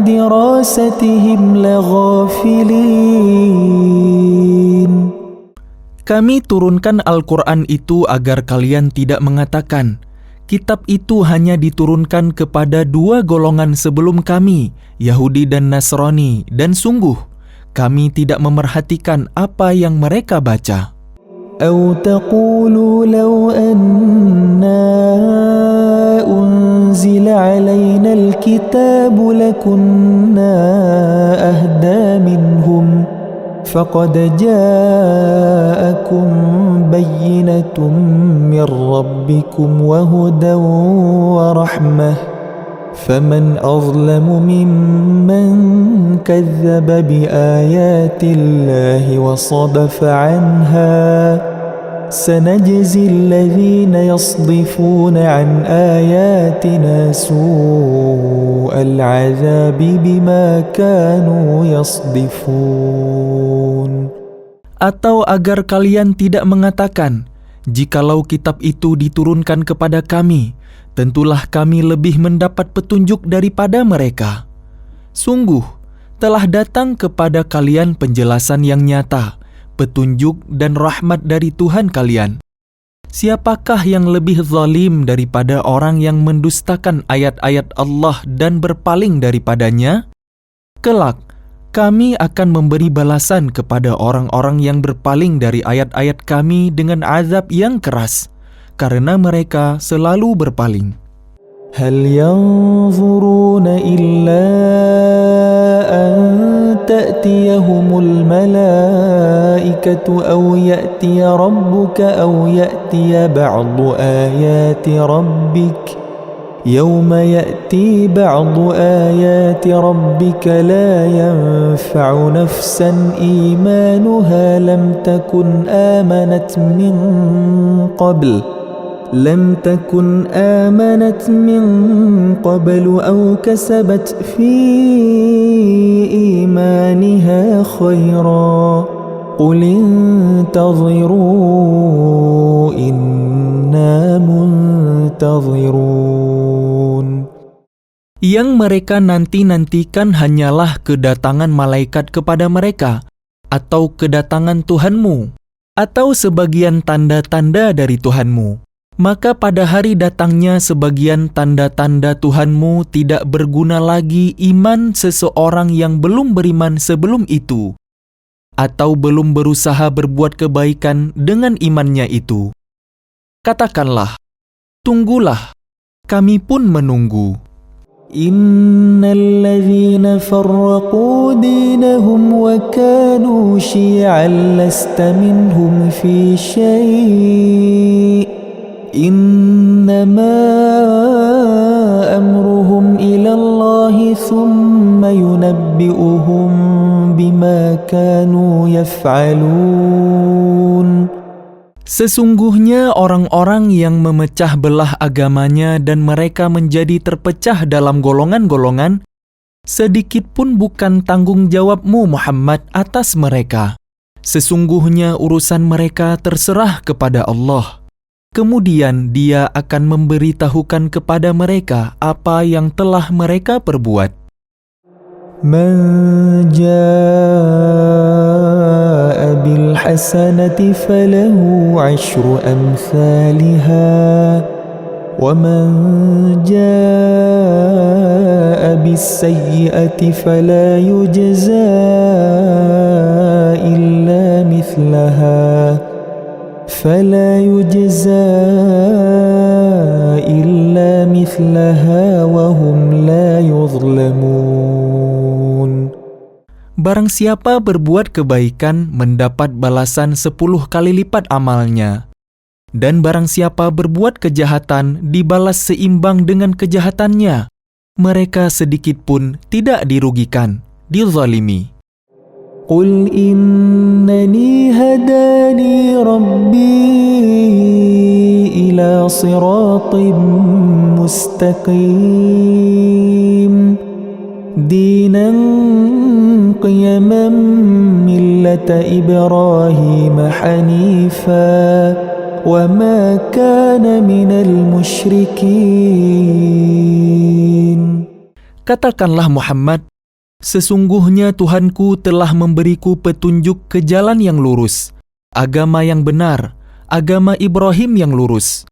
دراستهم لغافلين. Kami turunkan Al-Quran itu agar kalian tidak mengatakan, kitab itu hanya diturunkan kepada dua golongan sebelum kami, Yahudi dan Nasrani, dan sungguh, kami tidak memerhatikan apa yang mereka baca. أو تقولوا لو أنا كنا أهدى منهم فقد جاءكم بينة من ربكم وهدى ورحمة فمن أظلم ممن كذب بآيات الله وصدف عنها سنجزي الذين يصدفون عن آياتنا سوء العذاب بما كانوا يصدفون. Atau agar kalian tidak mengatakan, jikalau kitab itu diturunkan kepada kami, tentulah kami lebih mendapat petunjuk daripada mereka. Sungguh, telah datang kepada kalian penjelasan yang nyata, petunjuk dan rahmat dari Tuhan kalian. Siapakah yang lebih zalim daripada orang yang mendustakan ayat-ayat Allah dan berpaling daripadanya? Kelak, kami akan memberi balasan kepada orang-orang yang berpaling dari ayat-ayat kami dengan azab yang keras, karena mereka selalu berpaling. هل ينظرون إلا أن تأتيهم الملائكة أو يأتي ربك أو يأتي بعض آيات ربك يوم يأتي بعض آيات ربك لا ينفع نفسا إيمانها لم تكن آمنت من قبل أو كسبت في إيمانها خيرا قل انتظروا إنا منتظرون. Yang mereka nanti-nantikan hanyalah kedatangan malaikat kepada mereka, atau kedatangan Tuhanmu, atau sebagian tanda-tanda dari Tuhanmu. Maka pada hari datangnya sebagian tanda-tanda Tuhanmu tidak berguna lagi iman seseorang yang belum beriman sebelum itu, atau belum berusaha berbuat kebaikan dengan imannya itu. Katakanlah, tunggulah, kami pun menunggu. Innalladzina farraqu dinahum wa kanu syi'an lasta minhum fi syai' innama amruhum ila Allah thumma yunabbi'uhum bima kanu yaf'alun. Sesungguhnya orang-orang yang memecah belah agamanya dan mereka menjadi terpecah dalam golongan-golongan, sedikit pun bukan tanggung jawabmu Muhammad atas mereka. Sesungguhnya urusan mereka terserah kepada Allah. Kemudian Dia akan memberitahukan kepada mereka apa yang telah mereka perbuat. Man jaa'a bil hasanati falahu 'ashru amsalha wa man jaa'a bis sayyi'ati fala yujzaa illa mithlaha wa hum la yuzlamun. Barang siapa berbuat kebaikan mendapat balasan 10 kali lipat amalnya. Dan barang siapa berbuat kejahatan dibalas seimbang dengan kejahatannya. Mereka sedikit pun tidak dirugikan, dizalimi. Qul innani hadani rabbi ila siratim mustaqim dinan qiyaman millata Ibrahim hanifa wa ma kana minal musyrikin. Katakanlah Muhammad, sesungguhnya Tuhanku telah memberiku petunjuk ke jalan yang lurus, agama yang benar, agama Ibrahim yang lurus.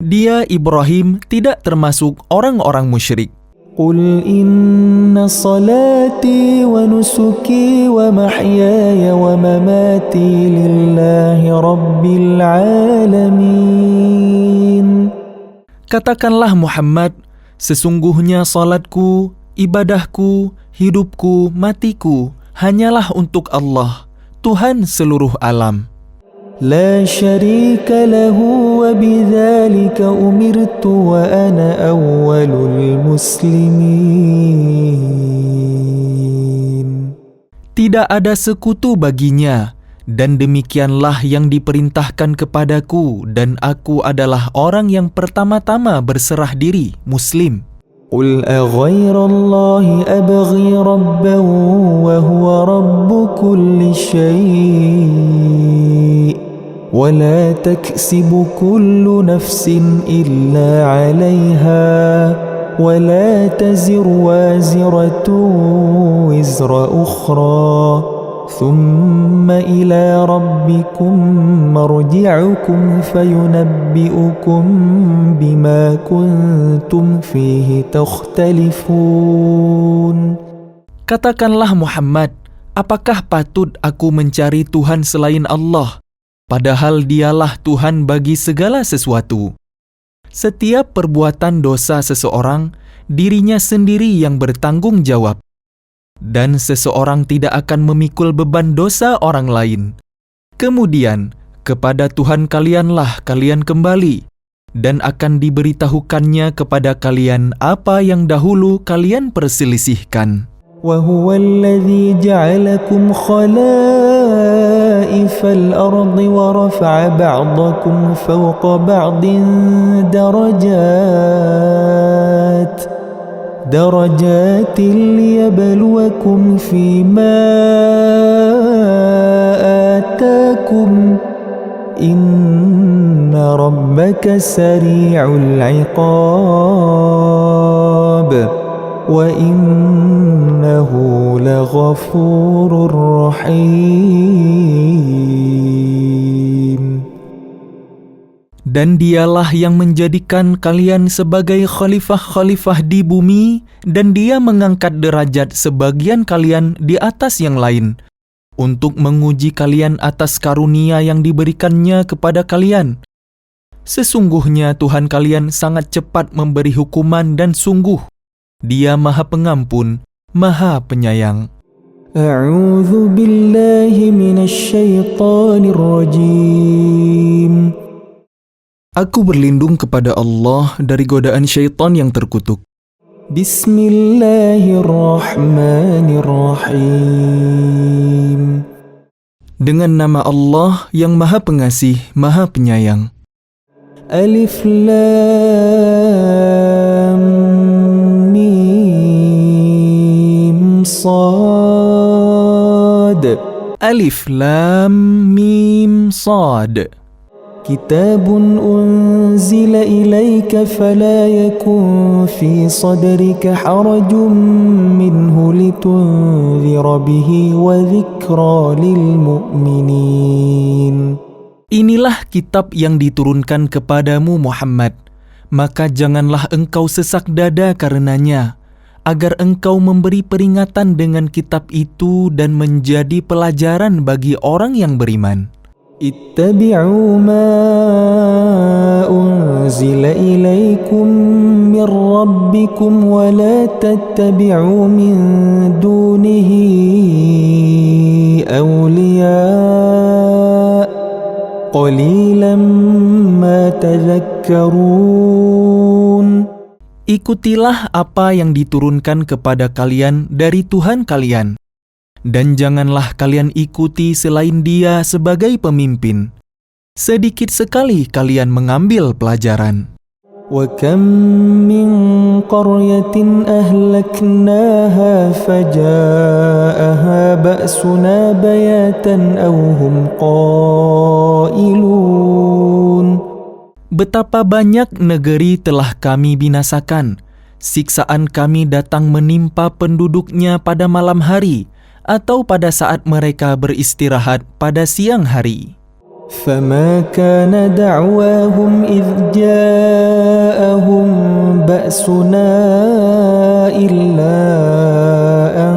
Dia, Ibrahim, tidak termasuk orang-orang musyrik. Qul inna salati wa nusuki wa mahyaya wa mamati lillahi rabbil alamin. Katakanlah Muhammad, sesungguhnya salatku, Ibadahku, hidupku, matiku hanyalah untuk Allah, Tuhan seluruh alam. لا شريك له وبذلك أمرت وأنا أول المسلمين. Tidak ada sekutu baginya, dan demikianlah yang diperintahkan kepadaku, dan aku adalah orang yang pertama-tama berserah diri, Muslim. قل أغير الله أبغي ربا وهو رب كل شيء ولا تكسب كل نفس إلا عليها ولا تزر وازرة وزر أخرى ثم إلى ربكم مرجعكم فينبئكم بما كنتم فيه تختلفون. Katakanlah Muhammad, apakah patut aku mencari Tuhan selain Allah, padahal dialah Tuhan bagi segala sesuatu. Setiap perbuatan dosa seseorang, dirinya sendiri yang bertanggung jawab. Dan seseorang tidak akan memikul beban dosa orang lain. Kemudian, kepada Tuhan kalianlah kalian kembali, dan akan diberitahukannya kepada kalian apa yang dahulu kalian perselisihkan. وهو الذي جعلكم خلائف الأرض ورفع بعضكم فوق بعض درجات ليبلوكم فيما آتاكم إن ربك سريع العقاب وإنه لغفور رحيم. Dan dialah yang menjadikan kalian sebagai khalifah-khalifah di bumi, dan dia mengangkat derajat sebagian kalian di atas yang lain, untuk menguji kalian atas karunia yang diberikannya kepada kalian. Sesungguhnya Tuhan kalian sangat cepat memberi hukuman dan sungguh, Dia Maha Pengampun, Maha Penyayang. A'udzu billahi minasyaitonir rajim. Aku berlindung kepada Allah dari godaan syaitan yang terkutuk. Bismillahirrahmanirrahim. Dengan nama Allah yang Maha Pengasih, Maha Penyayang. Alif Lam Mim Shad. Alif Lam Mim Shad. كتاب أنزل إليك فلا يكن في صدرك حرج منه لتنذر به وذكرى للمؤمنين. Inilah kitab yang diturunkan kepadamu Muhammad, maka janganlah engkau sesak dada karenanya, agar engkau memberi peringatan dengan kitab itu dan menjadi pelajaran bagi orang yang beriman. اتبعوا ما أنزل إليكم من ربكم ولا تتبعوا من دونه أولياء قليلا ما تذكرون. Ikutilah apa yang diturunkan kepada kalian dari Tuhan kalian, dan janganlah kalian ikuti selain Dia sebagai pemimpin. Sedikit sekali kalian mengambil pelajaran. وَكَمْ مِنْ قَرْيَةٍ أَهْلَكْنَاهَا فَجَاءَهَا بَأْسُنَا بَيَاتًا أَوْ هُمْ قَائِلُونَ. Betapa banyak negeri telah kami binasakan. Siksaan kami datang menimpa penduduknya pada malam hari, atau pada saat mereka beristirahat pada siang hari. فَمَا كَانَ دَعْوَاهُمْ إِذْ جَاءَهُمْ بَأْسُنَا إِلَّا أَنْ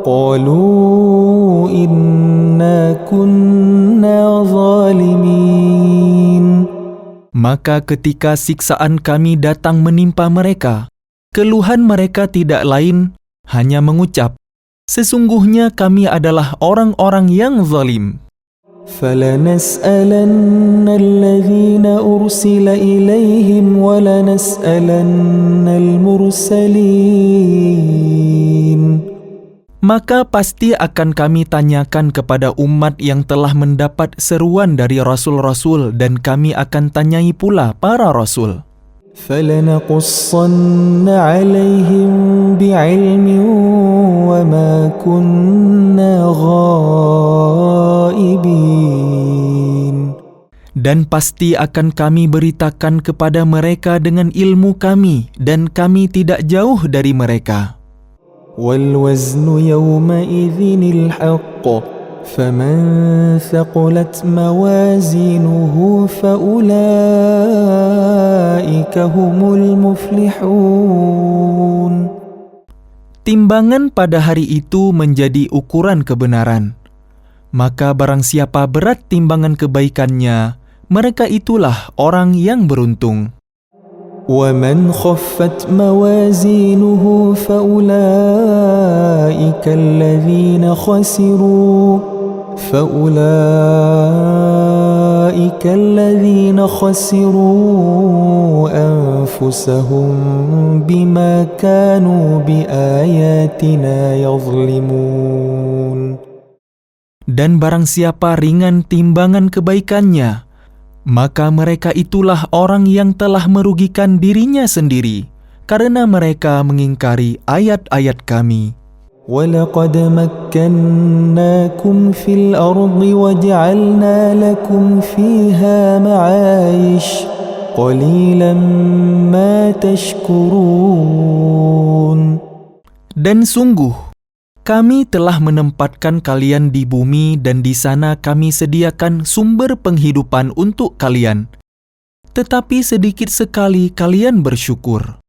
قَالُوا إِنَّا كُنَّا ظَالِمِينَ. Maka ketika siksaan kami datang menimpa mereka, Keluhan mereka tidak lain, hanya mengucap, "Sesungguhnya kami adalah orang-orang yang zalim." فلنسألن الذين أرسل إليهم ولنسألن المرسلين. Maka pasti akan kami tanyakan kepada umat yang telah mendapat seruan dari rasul-rasul, dan kami akan tanyai pula para rasul. فلنقصن عليهم بعلم وما كنا غائبين. Dan pasti akan kami beritakan kepada mereka dengan ilmu kami, dan kami tidak jauh dari mereka. والوزن يومئذ الحق فمن ثقلت موازينه فأولئك هم المفلحون. Timbangan pada hari itu menjadi ukuran kebenaran. Maka barang siapa berat timbangan kebaikannya, mereka itulah orang yang beruntung. ومن خفت موازينه فأولئك الذين خسروا أنفسهم بما كانوا بآياتنا يظلمون. Dan barang siapa ringan timbangan kebaikannya, maka mereka itulah orang yang telah merugikan dirinya sendiri, karena mereka mengingkari ayat-ayat kami. وَلَقَدْ مَكَّنَّاكُمْ فِي الْأَرْضِ وَجَعَلْنَا لَكُمْ فِيهَا مَعَايِشَ قَلِيلًا مَا تَشْكُرُونَ. Dan sungguh, kami telah menempatkan kalian di bumi, dan di sana kami sediakan sumber penghidupan untuk kalian. Tetapi sedikit sekali kalian bersyukur.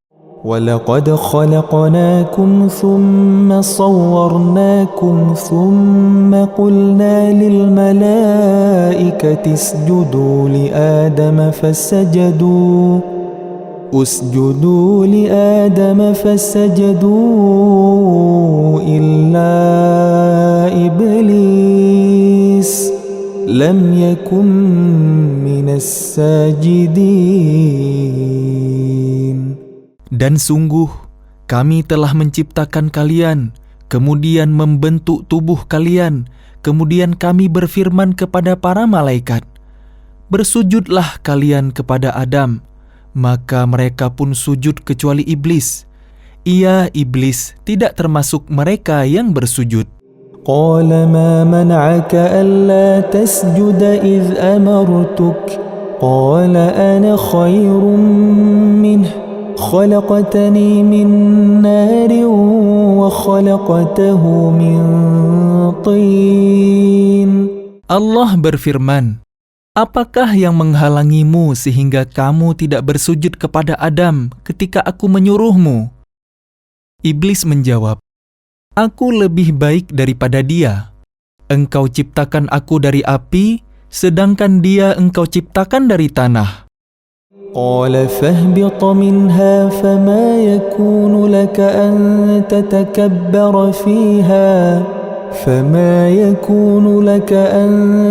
وَلَقَدْ خَلَقْنَاكُمْ ثُمَّ صَوَّرْنَاكُمْ ثُمَّ قُلْنَا لِلْمَلَائِكَةِ اسْجُدُوا لِآدَمَ فسجدوا إلا إبليس لم يكن من الساجدين. Dan sungguh, kami telah menciptakan kalian, kemudian membentuk tubuh kalian, kemudian kami berfirman kepada para malaikat, "Bersujudlah kalian kepada Adam." Maka mereka pun sujud kecuali iblis. Ia, iblis, tidak termasuk mereka yang bersujud. قال ما منعك ألا تسجد إذ أمرتك قال أنا خير منه خلقتني من نار وخلقته من طين. Allah berfirman, "Apakah yang menghalangimu sehingga kamu tidak bersujud kepada Adam ketika aku menyuruhmu?" Iblis menjawab, "Aku lebih baik daripada dia. Engkau ciptakan aku dari api, sedangkan dia engkau ciptakan dari tanah." قال فاهبط منها فما يكون لك أن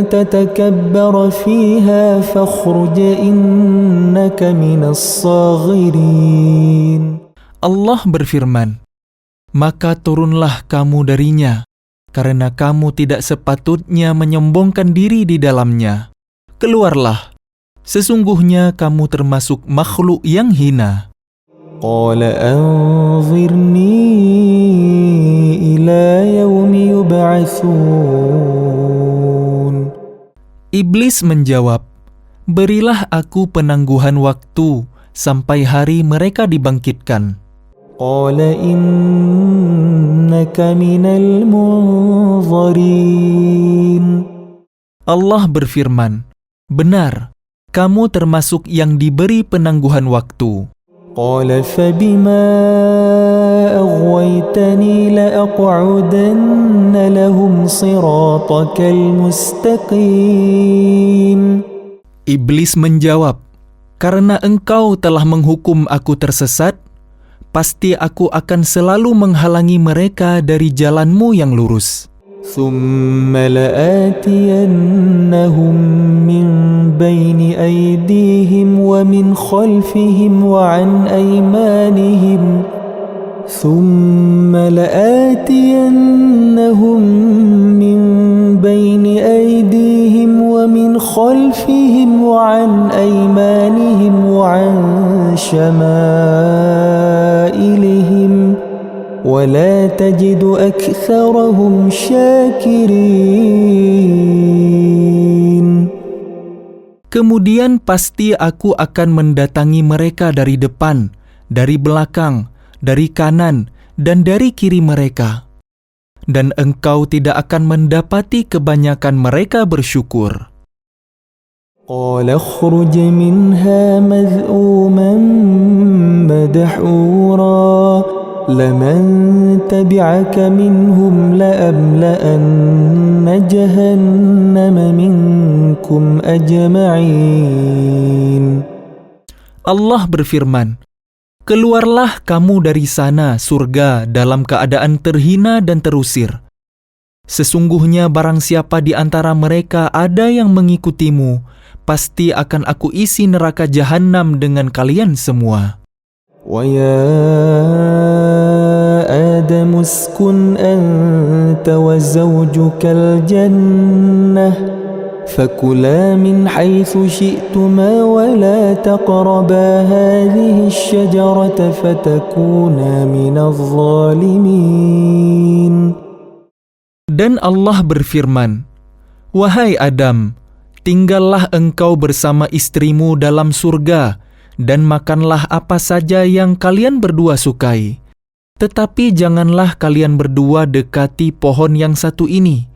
تتكبر فيها فاخرج إنك من الصاغرين. Allah berfirman, "Maka turunlah kamu darinya, karena kamu tidak sepatutnya menyombongkan diri di dalamnya. Keluarlah, sesungguhnya kamu termasuk makhluk yang hina." قال أنظرني إلى يوم يبعثون. Iblis menjawab, "Berilah aku penangguhan waktu sampai hari mereka dibangkitkan." قال إنك من المنظرين. Allah berfirman, "Benar, kamu termasuk yang diberi penangguhan waktu." قال فبما أغويتني لأقعدن لهم صراطك المستقيم. Iblis menjawab, "Karena engkau telah menghukum aku tersesat, pasti aku akan selalu menghalangi mereka dari jalanmu yang lurus. ثم لآتينهم من بين أيديهم ومن خلفهم وعن أيمانهم ثم لآتينهم من بين أيديهم ومن خلفهم وعن أيمانهم وعن شمائلهم ولا تجد أكثرهم شاكرين. Kemudian pasti aku akan mendatangi mereka dari depan, dari belakang, dari kanan, dan dari kiri mereka. Dan engkau tidak akan mendapati kebanyakan mereka bersyukur. قال اخرج منها مذءوما مدحورا لمن تبعك منهم لأملأن جهنم منكم أجمعين. Allah berfirman, keluarlah kamu dari sana, surga, dalam keadaan terhina dan terusir. Sesungguhnya barang siapa di antara mereka ada yang mengikutimu, pasti akan aku isi neraka jahanam dengan kalian semua. ويا آدم اسكن أنت وزوجك الجنة فكلا من حيث شئتما ولا تقربا هذه الشجرة فتكونا من الظالمين. Dan Allah berfirman, wahai Adam, tinggallah engkau bersama istrimu dalam surga, dan makanlah apa saja yang kalian berdua sukai. Tetapi janganlah kalian berdua dekati pohon yang satu ini.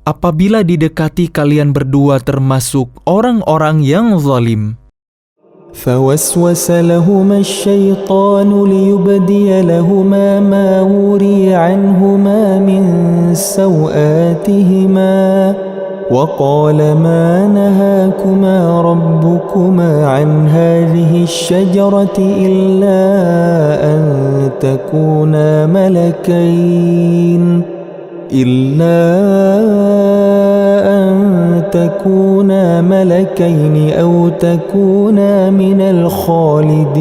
Apabila didekati kalian berdua termasuk orang-orang yang zalim. فوسوس لهما الشيطان ليبدي لهما ما وري عنهما من سوآتهما وقال ما نهاكما ربكما عن هذه الشجرة إلا أن تكونا ملكين أو تكونا من الخالدين.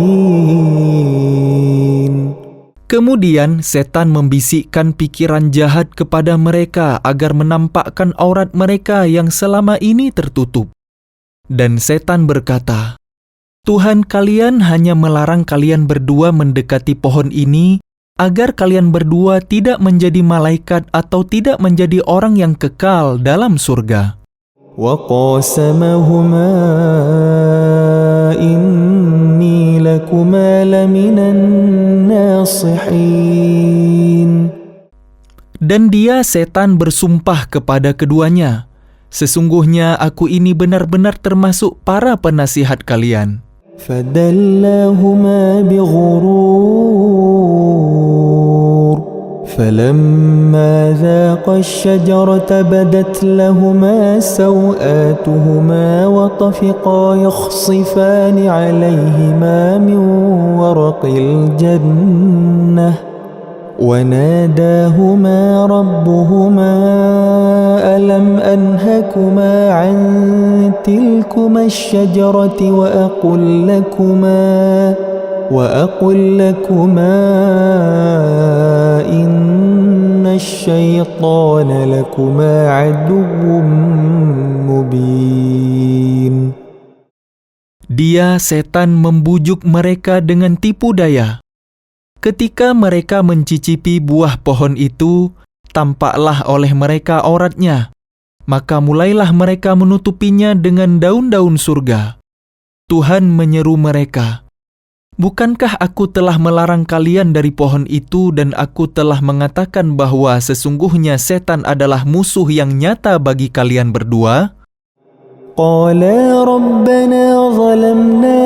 Kemudian setan membisikkan pikiran jahat kepada mereka agar menampakkan aurat mereka yang selama ini tertutup. Dan setan berkata, Tuhan kalian hanya melarang kalian berdua mendekati pohon ini agar kalian berdua tidak menjadi malaikat atau tidak menjadi orang yang kekal dalam surga. وَقَاسَمَهُمَا إِنِّي لَكُمَا لَمِنَ النَّاصِحِينَ. Dan dia setan bersumpah kepada keduanya, sesungguhnya aku ini benar-benar termasuk para penasihat kalian. فَدَلَّاهُمَا بِغُرُورٍ فَلَمَّا ذَاقَا الشَّجَرَةَ بَدَتْ لَهُمَا سَوْآتُهُمَا وَطَفِقَا يَخْصِفَانِ عَلَيْهِمَا مِنْ وَرَقِ الْجَنَّةِ وناداهما ربهما ألم أنهكما عن تلكما الشجرة وأقل لكما إن الشيطان لكما عدو مبين. Dia setan membujuk mereka dengan tipu daya. Ketika mereka mencicipi buah pohon itu, tampaklah oleh mereka auratnya. Maka mulailah mereka menutupinya dengan daun-daun surga. Tuhan menyeru mereka, bukankah aku telah melarang kalian dari pohon itu dan aku telah mengatakan bahwa sesungguhnya setan adalah musuh yang nyata bagi kalian berdua? قَالَا رَبَّنَا ظَلَمْنَا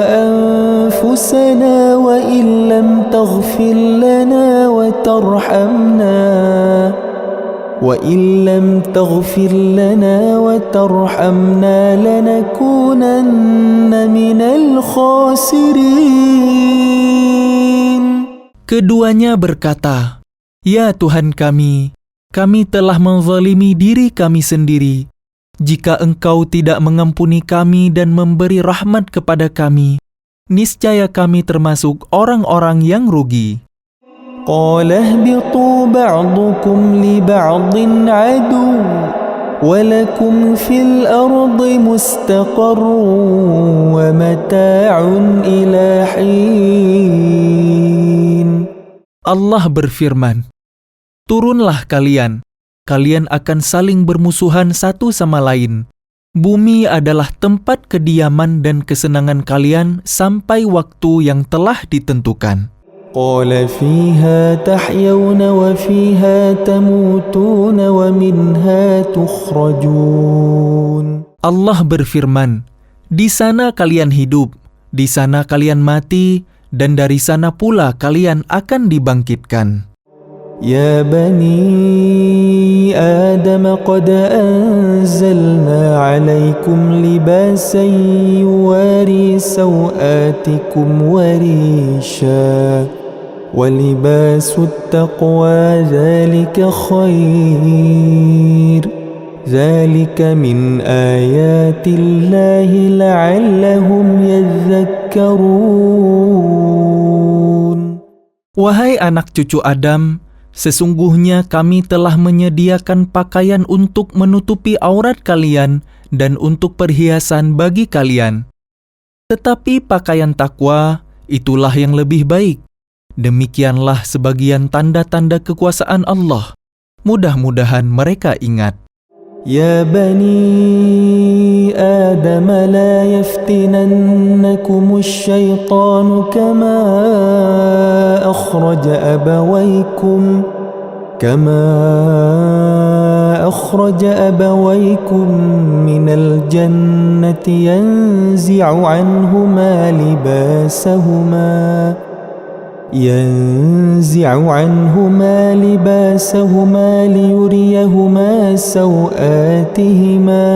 أَنفُسَنَا وَإِن لَّمْ تَغْفِرْ لَنَا وإن لم تغفر لنا وترحمنا لنكونن من الخاسرين. Keduanya berkata, "Ya Tuhan kami telah menzalimi diri kami sendiri. Jika Engkau tidak mengampuni kami dan memberi rahmat kepada kami, niscaya kami termasuk orang-orang yang rugi." قال اهبطوا بعضكم لبعض عدو ولكم في الأرض مستقر ومتاع إلى حين. Allah berfirman, "Turunlah kalian akan saling bermusuhan satu sama lain. Bumi adalah tempat kediaman dan kesenangan kalian sampai waktu yang telah ditentukan." قال فيها تحيون وفيها تموتون ومنها تخرجون. Allah berfirman, "Di sana kalian hidup, di sana kalian mati, dan dari sana pula kalian akan dibangkitkan." يا بني آدم قد أنزلنا عليكم لباسا يواري سوآتكم وريشا ولباس التقوى ذلك خير ذلك من آيات الله لعلهم يذكرون. Wahai anak cucu Adam, sesungguhnya kami telah menyediakan pakaian untuk menutupi aurat kalian dan untuk perhiasan bagi kalian. Tetapi pakaian takwa itulah yang lebih baik. Demikianlah sebagian tanda-tanda kekuasaan Allah. Mudah-mudahan mereka ingat. يا بني آدم لا يفتننكم الشيطان كما أخرج أبويكم من الجنة ينزع عنهما لباسهما ليريهما سوآتهما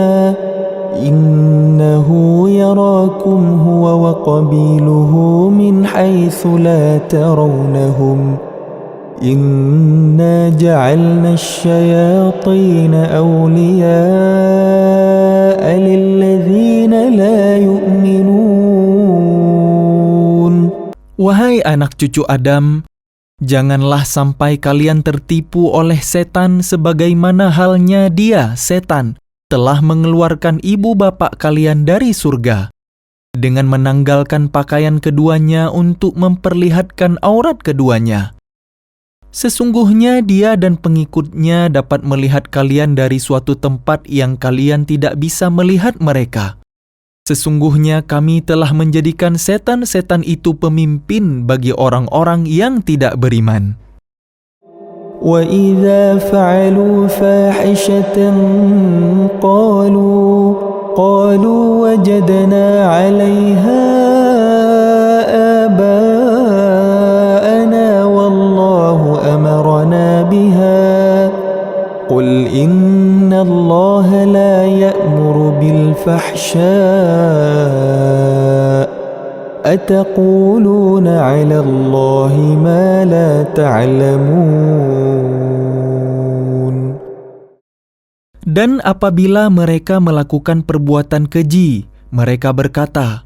إنه يراكم هو وقبيله من حيث لا ترونهم إنا جعلنا الشياطين أولياء للذين لا يؤمنون. Wahai anak cucu Adam, janganlah sampai kalian tertipu oleh setan sebagaimana halnya dia, setan, telah mengeluarkan ibu bapak kalian dari surga dengan menanggalkan pakaian keduanya untuk memperlihatkan aurat keduanya. Sesungguhnya dia dan pengikutnya dapat melihat kalian dari suatu tempat yang kalian tidak bisa melihat mereka. Sesungguhnya kami telah menjadikan setan-setan itu pemimpin bagi orang-orang yang tidak beriman. وَإِذَا فَعَلُوا فَاحِشَةً قَالُوا وَجَدْنَا عَلَيْهَا آبَاءَنَا وَاللَّهُ أَمَرَنَا بِهَا قُلْ إِنَّ اللَّهَ لَا يَأْمُرُ بِالْفَحْشَاءِ أَتَقُولُونَ عَلَى اللَّهِ مَا لَا تَعْلَمُونَ. Dan apabila mereka melakukan perbuatan keji, mereka berkata,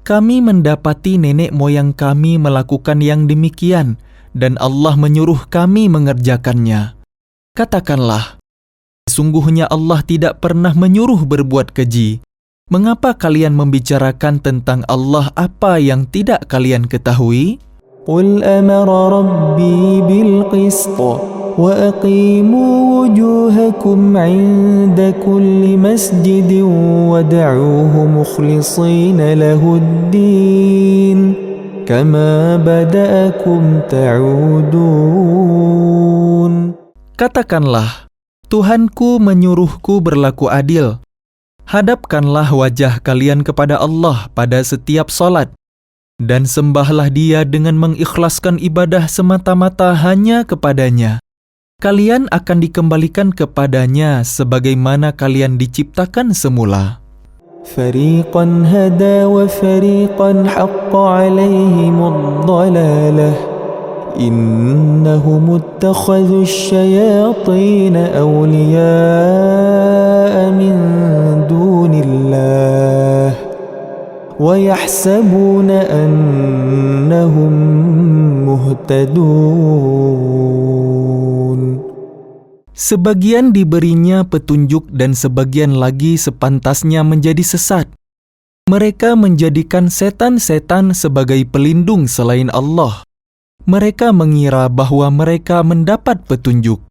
"Kami mendapati nenek moyang kami melakukan yang demikian, dan Allah menyuruh kami mengerjakannya." Katakanlah, sesungguhnya Allah tidak pernah menyuruh berbuat keji. Mengapa kalian membicarakan tentang Allah apa yang tidak kalian ketahui? قُلْ أَمَرَ رَبِّي بِالْقِسْطِ وَأَقِيمُوا وُجُوهَكُمْ عِندَ كُلِّ مَسْجِدٍ وَادْعُوهُ مُخْلِصِينَ لَهُ الدِّينَ كَمَا بَدَأَكُمْ تَعُودُونَ. Katakanlah, Tuhanku menyuruhku berlaku adil. Hadapkanlah wajah kalian kepada Allah pada setiap salat, dan sembahlah Dia dengan mengikhlaskan ibadah semata-mata hanya kepadanya. kalian akan dikembalikan kepadanya sebagaimana kalian diciptakan semula. فريقا هدى وفريقا حق عليهم الضلالة إنهم اتخذوا الشياطين أولياء من دون الله ويحسبون أنهم مهتدون. Sebagian diberinya petunjuk dan sebagian lagi sepantasnya menjadi sesat. Mereka menjadikan setan-setan sebagai pelindung selain Allah. Mereka mengira bahwa mereka mendapat petunjuk.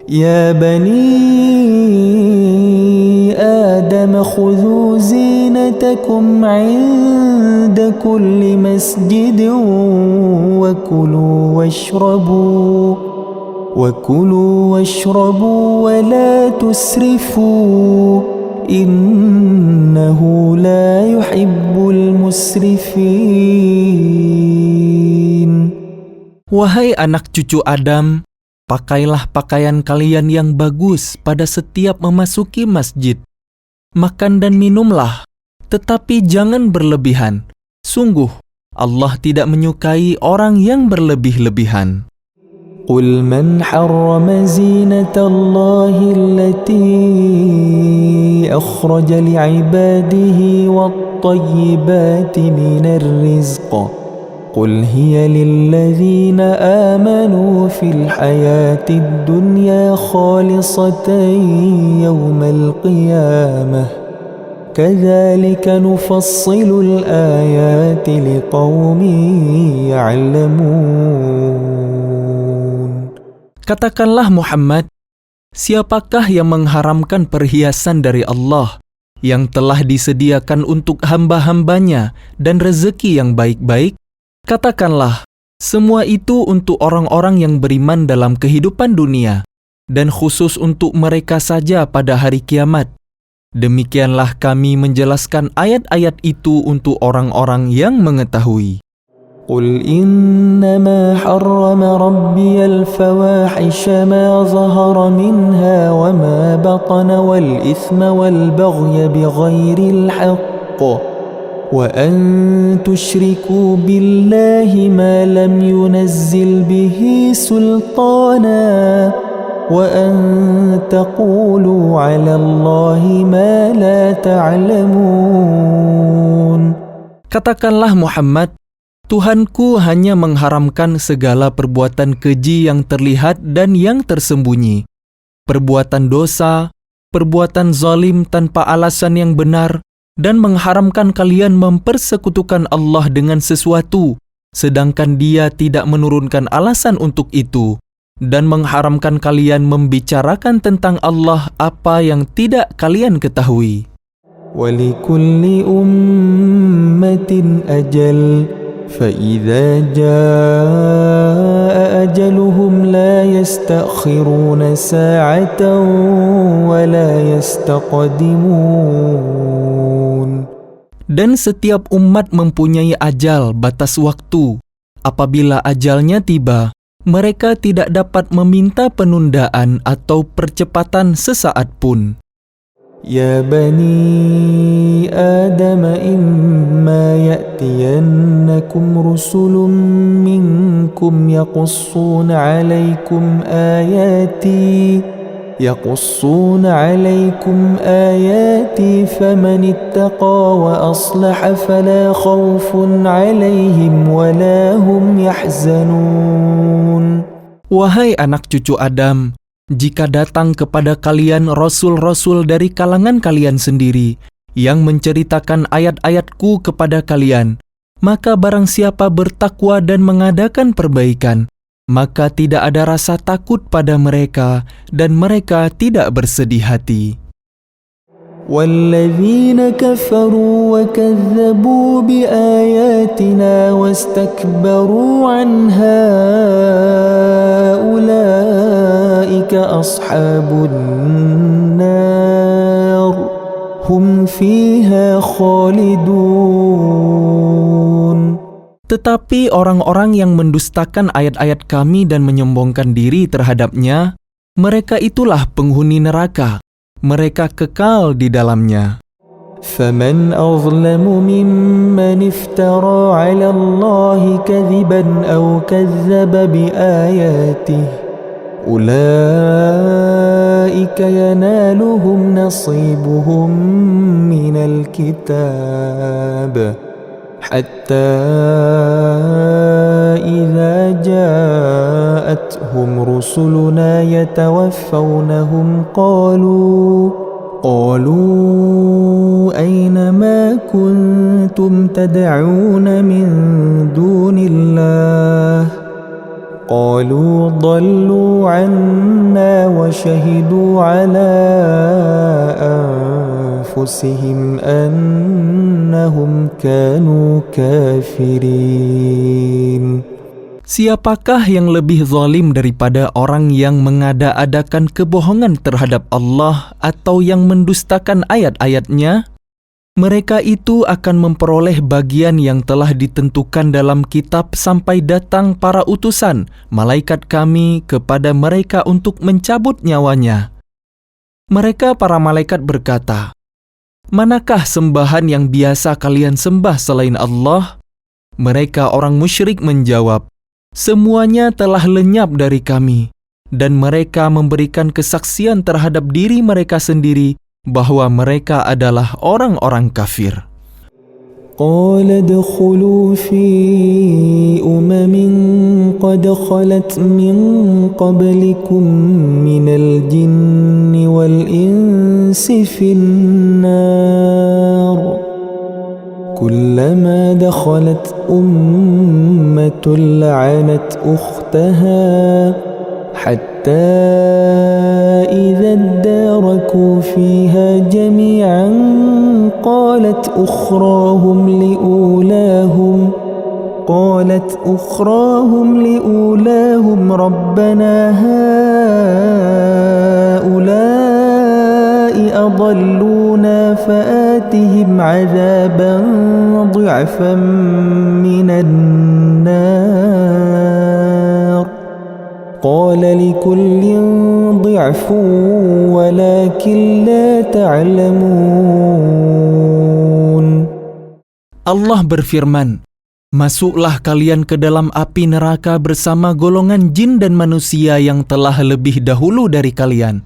يا بني آدم خذوا زينتكم عند كل مسجد وكلوا واشربوا ولا تسرفوا إنه لا يحب المسرفين. Wahai anak cucu Adam, pakailah pakaian kalian yang bagus pada setiap memasuki masjid. Makan dan minumlah, tetapi jangan berlebihan. Sungguh, Allah tidak menyukai orang yang berlebih-lebihan. قل من حرم زينة الله التي أخرج لعباده والطيبات من الرزق قل هي للذين آمنوا في الحياة الدنيا خالصة يوم القيامة كذلك نفصل الآيات لقوم يعلمون. Katakanlah Muhammad, siapakah yang mengharamkan perhiasan dari Allah yang telah disediakan untuk hamba-hambanya dan rezeki yang baik-baik? Katakanlah, semua itu untuk orang-orang yang beriman dalam kehidupan dunia dan khusus untuk mereka saja pada hari kiamat. Demikianlah kami menjelaskan ayat-ayat itu untuk orang-orang yang mengetahui. قل إنما حرم ربي الفواحش ما ظهر منها وما بطن والإثم والبغي بغير الحق وأن تشركوا بالله ما لم ينزل به سلطانا وأن تقولوا على الله ما لا تعلمون. Katakanlah Muhammad, Tuhanku hanya mengharamkan segala perbuatan keji yang terlihat dan yang tersembunyi, perbuatan dosa, perbuatan zalim tanpa alasan yang benar, dan mengharamkan kalian mempersekutukan Allah dengan sesuatu, sedangkan Dia tidak menurunkan alasan untuk itu, dan mengharamkan kalian membicarakan tentang Allah apa yang tidak kalian ketahui. وَلِكُلِّ أُمَّةٍ أَجَلٌ فَإِذَا جَاءَ أَجَلُهُمْ لَا يَسْتَأْخِرُونَ سَاعَةً وَلَا يَسْتَقْدِمُونَ. Dan setiap umat mempunyai ajal, batas waktu. Apabila ajalnya tiba, mereka tidak dapat meminta penundaan atau percepatan sesaat pun. يا بني آدم إما يأتينكم رسل منكم يقصون عليكم آياتي فمن اتقى وأصلح فلا خوف عليهم ولا هم يحزنون. Wahai anak cucu Adam, jika datang kepada kalian rasul-rasul dari kalangan kalian sendiri yang menceritakan ayat-ayatku kepada kalian, maka barang siapa bertakwa dan mengadakan perbaikan, maka tidak ada rasa takut pada mereka dan mereka tidak bersedih hati. وَالَّذِينَ كَفَرُوا وَكَذَّبُوا بِآيَاتِنَا وَاسْتَكْبَرُوا عَنْهَا أُولَئِكَ أَصْحَابُ النَّارِ هُمْ فِيهَا خَالِدُونَ. Tetapi orang-orang yang mendustakan ayat-ayat kami dan menyombongkan diri terhadapnya, mereka itulah penghuni neraka. Mereka kekal di dalamnya. فمن أظلم ممن افترى على الله كذبا أو كذب بآياته أولئك ينالهم نصيبهم من الكتاب حتى إذا جاءتهم رسلنا يتوفونهم قالوا أين ما كنتم تدعون من دون الله قالوا ضلوا عنا وشهدوا على أنفسهم أنهم كانوا كافرين. Siapakah yang lebih zalim daripada orang yang mengada-adakan kebohongan terhadap Allah atau yang mendustakan ayat-ayatnya? Mereka itu akan memperoleh bagian yang telah ditentukan dalam kitab sampai datang para utusan, malaikat kami kepada mereka untuk mencabut nyawanya. Mereka para malaikat berkata, "Manakah sembahan yang biasa kalian sembah selain Allah?" Mereka orang musyrik menjawab, "Semuanya telah lenyap dari kami." Dan mereka memberikan kesaksian terhadap diri mereka sendiri bahwa mereka adalah orang-orang kafir. قال ادخلوا في قد خلت من قبلكم من الجن والإنس في النار كلما دخلت أمة لعنت أختها حتى إذا اداركوا فيها جميعا قالت أخراهم لأولاهم ربنا هؤلاء أضلونا فآتهم عذابا ضعفا من النار قال لكل ضعف ولكن لا تعلمون. Allah berfirman, "Masuklah kalian ke dalam api neraka bersama golongan jin dan manusia yang telah lebih dahulu dari kalian.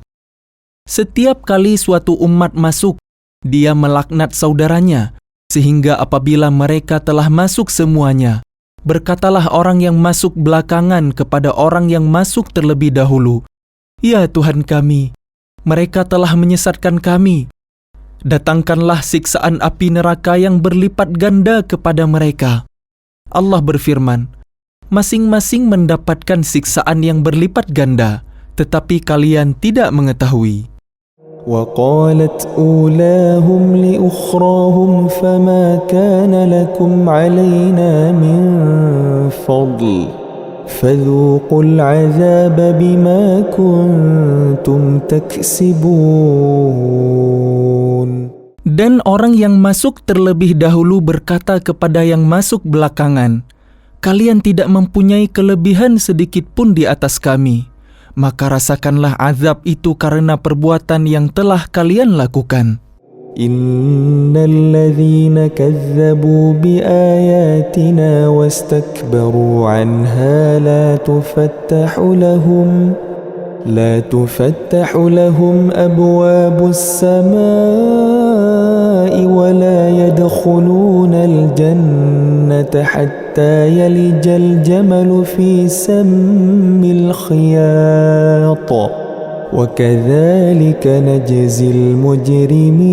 Setiap kali suatu umat masuk, dia melaknat saudaranya, sehingga apabila mereka telah masuk semuanya, berkatalah orang yang masuk belakangan kepada orang yang masuk terlebih dahulu, 'Ya Tuhan kami, mereka telah menyesatkan kami. Datangkanlah siksaan api neraka yang berlipat ganda kepada mereka.' Allah berfirman, "Masing-masing mendapatkan siksaan yang berlipat ganda, tetapi kalian tidak mengetahui." وقالت أولاهم لأخراهم فما كان لكم علينا من فضل فذوقوا العذاب بما كنتم تكسبون. Dan orang yang masuk terlebih dahulu berkata kepada yang masuk belakangan, "Kalian tidak mempunyai kelebihan sedikit pun di atas kami. Maka rasakanlah azab itu karena perbuatan yang telah kalian lakukan." Innal ladzina kazzabu bi ayatina wastakbaru anha la tufattahu lahum abwabus samaa'i wa la yadkhulunal jannata hatta yalijal jamalu fi sammil khiyat wa kadzalika najzil mujrimin.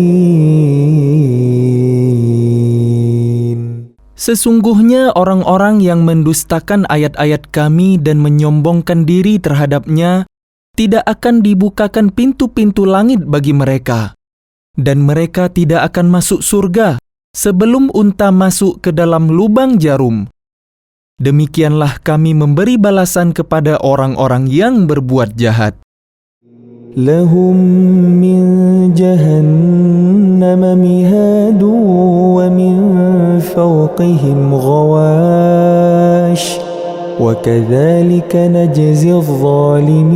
Sesungguhnya orang-orang yang mendustakan ayat-ayat kami dan menyombongkan diri terhadapnya tidak akan dibukakan pintu-pintu langit bagi mereka, dan mereka tidak akan masuk surga sebelum unta masuk ke dalam lubang jarum. Demikianlah kami memberi balasan kepada orang-orang yang berbuat jahat. Lahum min jahannam mihadu wa min فوقهم غواش وكذلك نجزي الظالمين.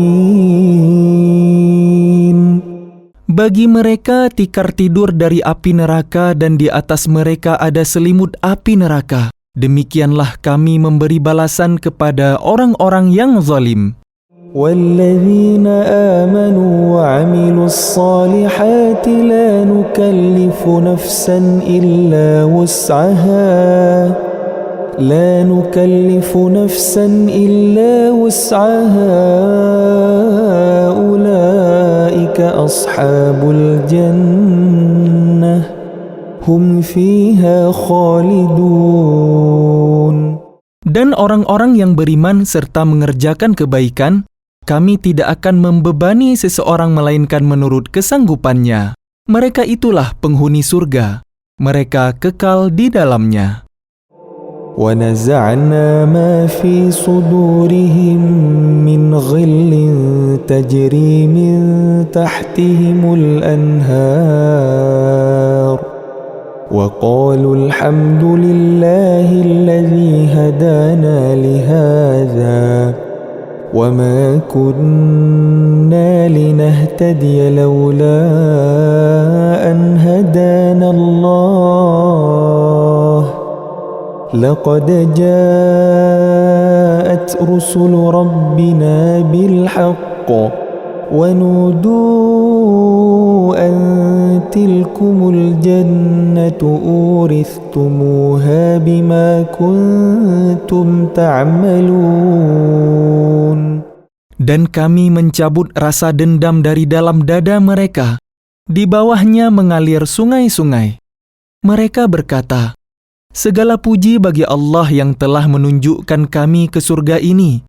Bagi mereka tikar tidur dari api neraka dan di atas mereka ada selimut api neraka. Demikianlah kami memberi balasan kepada orang-orang yang zalim. والذين آمنوا وعملوا الصالحات لا نكلف نفسا إلا وسعها أولئك أصحاب الجنة هم فيها خالدون. Dan orang-orang yang beriman serta mengerjakan kebaikan, kami tidak akan membebani seseorang melainkan menurut kesanggupannya. Mereka itulah penghuni surga. Mereka kekal di dalamnya. ونزعنا ما في صدورهم من غل تجري من تحتهم الأنهار وقالوا الحمد لله الذي هدانا لهذا وما كنا لنهتدي لولا أن هدانا الله لقد جاءت رسل ربنا بالحق ونودوا أن تلكم الجنة أورثتموها بما كنتم تعملون. Dan kami mencabut rasa dendam dari dalam dada mereka. Di bawahnya mengalir sungai-sungai. Mereka berkata, "Segala puji bagi Allah yang telah menunjukkan kami ke surga ini.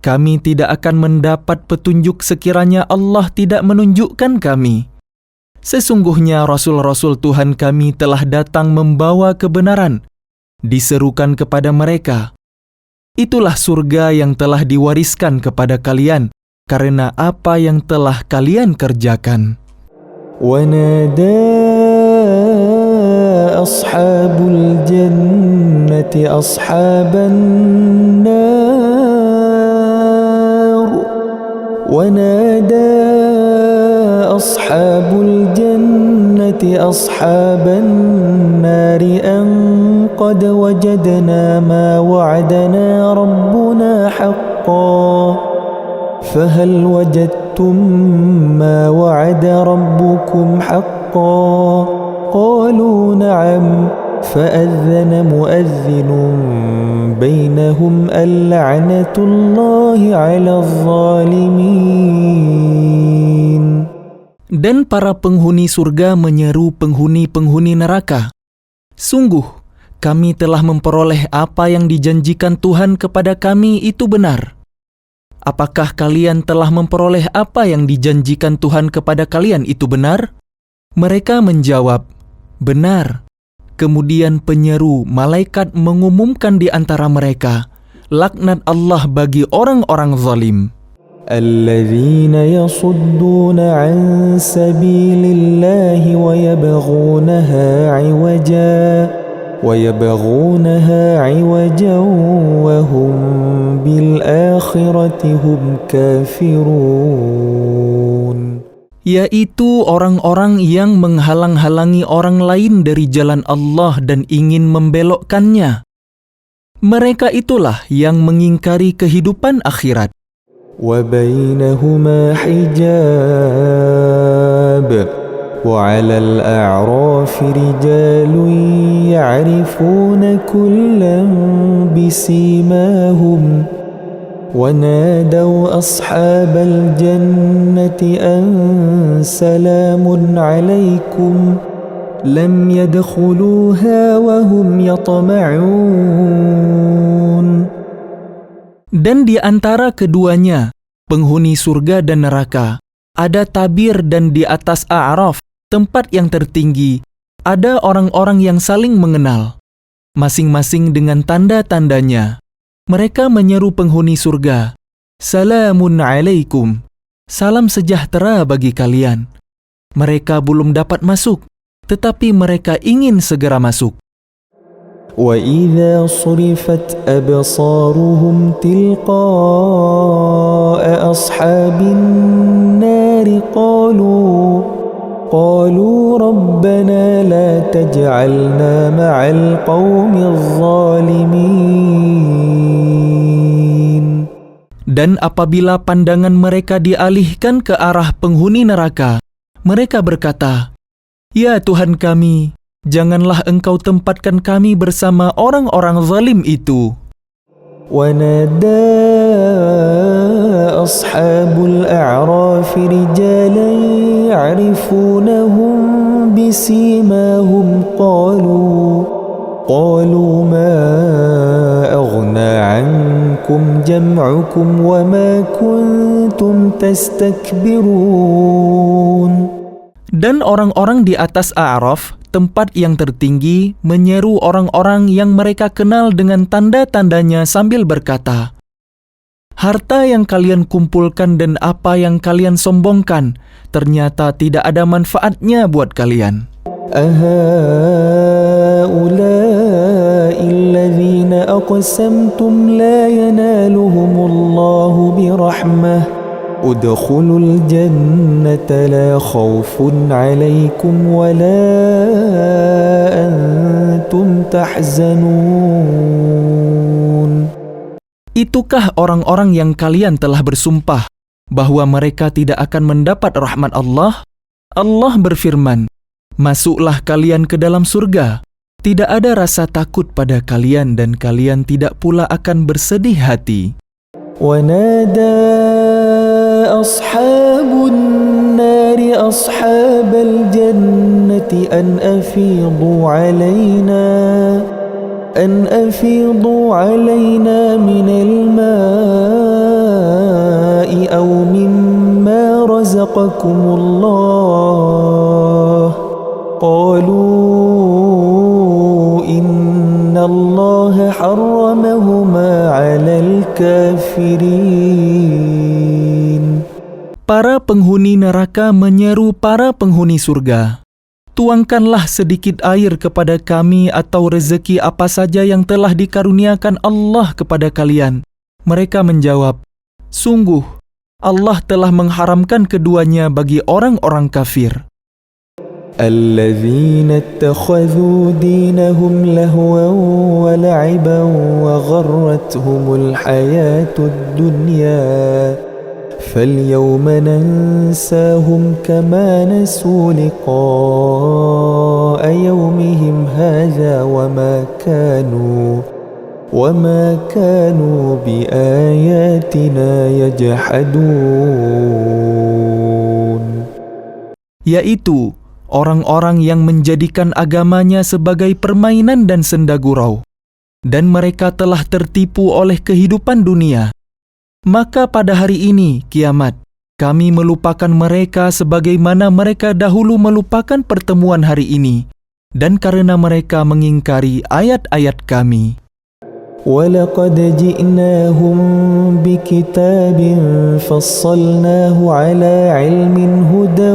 Kami tidak akan mendapat petunjuk sekiranya Allah tidak menunjukkan kami. Sesungguhnya Rasul-Rasul Tuhan kami telah datang membawa kebenaran, diserukan kepada mereka. Itulah surga yang telah diwariskan kepada kalian, karena apa yang telah kalian kerjakan." ونادى أصحاب الجنة أصحاب النار ونادى أصحاب الجنة أصحاب النار أن قد وجدنا ما وعدنا ربنا حقا فهل وجدتم ما وعد ربكم حقا قالوا نعم فأذن مؤذن بينهم اللعنة الله على الظالمين. Dan para penghuni surga menyeru penghuni-penghuni neraka, "Sungguh, kami telah memperoleh apa yang dijanjikan Tuhan kepada kami itu benar. Apakah kalian telah memperoleh apa yang dijanjikan Tuhan kepada kalian itu benar?" Mereka menjawab, "Benar." Kemudian penyeru malaikat mengumumkan di antara mereka, laknat Allah bagi orang-orang zalim. الذين يصدون عن سبيل الله ويبغونها عوجا وهم بالآخرة هم كافرون. Yaitu orang-orang yang menghalang-halangi orang lain dari jalan Allah dan ingin membelokkannya. Mereka itulah yang mengingkari kehidupan akhirat. وبينهما حجاب وعلى الأعراف رجال يعرفون كلا بسيماهم ونادوا أصحاب الجنة أن سلام عليكم لم يدخلوها وهم يطمعون. Dan di antara keduanya, penghuni surga dan neraka, ada tabir, dan di atas A'raf, tempat yang tertinggi, ada orang-orang yang saling mengenal, masing-masing dengan tanda-tandanya. Mereka menyeru penghuni surga, "Salamun alaikum, salam sejahtera bagi kalian." Mereka belum dapat masuk, tetapi mereka ingin segera masuk. وإذا صرفت أبصارهم تلقاء أصحاب النار قالوا ربنا لا تجعلنا مع القوم الظالمين. Dan apabila pandangan mereka dialihkan ke arah penghuni neraka, mereka berkata, "Ya Tuhan kami, janganlah Engkau tempatkan kami bersama orang-orang zalim itu." ونادى أصحاب الأعراف رجالا يعرفونهم بسيماهم قالوا ما أغنى عنكم جمعكم وما كنتم تستكبرون. Dan orang-orang di atas A'raf, tempat yang tertinggi, menyeru orang-orang yang mereka kenal dengan tanda-tandanya sambil berkata, "Harta yang kalian kumpulkan dan apa yang kalian sombongkan, ternyata tidak ada manfaatnya buat kalian." أهؤلاء الذين أقسمتم لا ينالهم الله برحمة ادخلوا الجنة لا خوف عليكم ولا أنتم تحزنون. Itukah orang-orang yang kalian telah bersumpah bahwa mereka tidak akan mendapat rahmat Allah? Allah berfirman, "Masuklah kalian ke dalam surga. Tidak ada rasa takut pada kalian dan kalian tidak pula akan bersedih hati." ونادى أصحاب النار أصحاب الجنة أن أفيضوا علينا من الماء أو مما رزقكم الله قالوا إن الله حرمهما على الكافرين. Para penghuni neraka menyeru para penghuni surga, "Tuangkanlah sedikit air kepada kami atau rezeki apa saja yang telah dikaruniakan Allah kepada kalian." Mereka menjawab, "Sungguh, Allah telah mengharamkan keduanya bagi orang-orang kafir." الذين اتخذوا دينهم لهوا ولعبا وغرتهم الحياة الدنيا فاليوم ننساهم كما نسوا لقاء يومهم هذا وما كانوا بآياتنا يجحدون. Yaitu orang-orang yang menjadikan agamanya sebagai permainan dan senda gurau, dan mereka telah tertipu oleh kehidupan dunia. Maka pada hari ini, kiamat, kami melupakan mereka sebagaimana mereka dahulu melupakan pertemuan hari ini, dan karena mereka mengingkari ayat-ayat kami. وَلَقَدْ جِئْنَاهُمْ بِكِتَابٍ فَصَّلْنَاهُ عَلَى عِلْمٍ هُدًى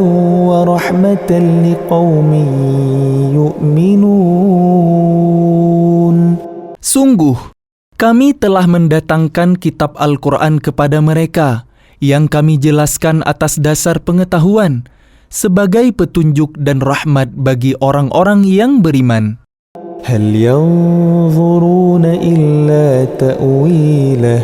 وَرَحْمَةً لِقَوْمٍ يُؤْمِنُونَ. Sungguh, kami telah mendatangkan kitab Al-Quran kepada mereka, yang kami jelaskan atas dasar pengetahuan, sebagai petunjuk dan rahmat bagi orang-orang yang beriman. هل ينظرون إلا تأويله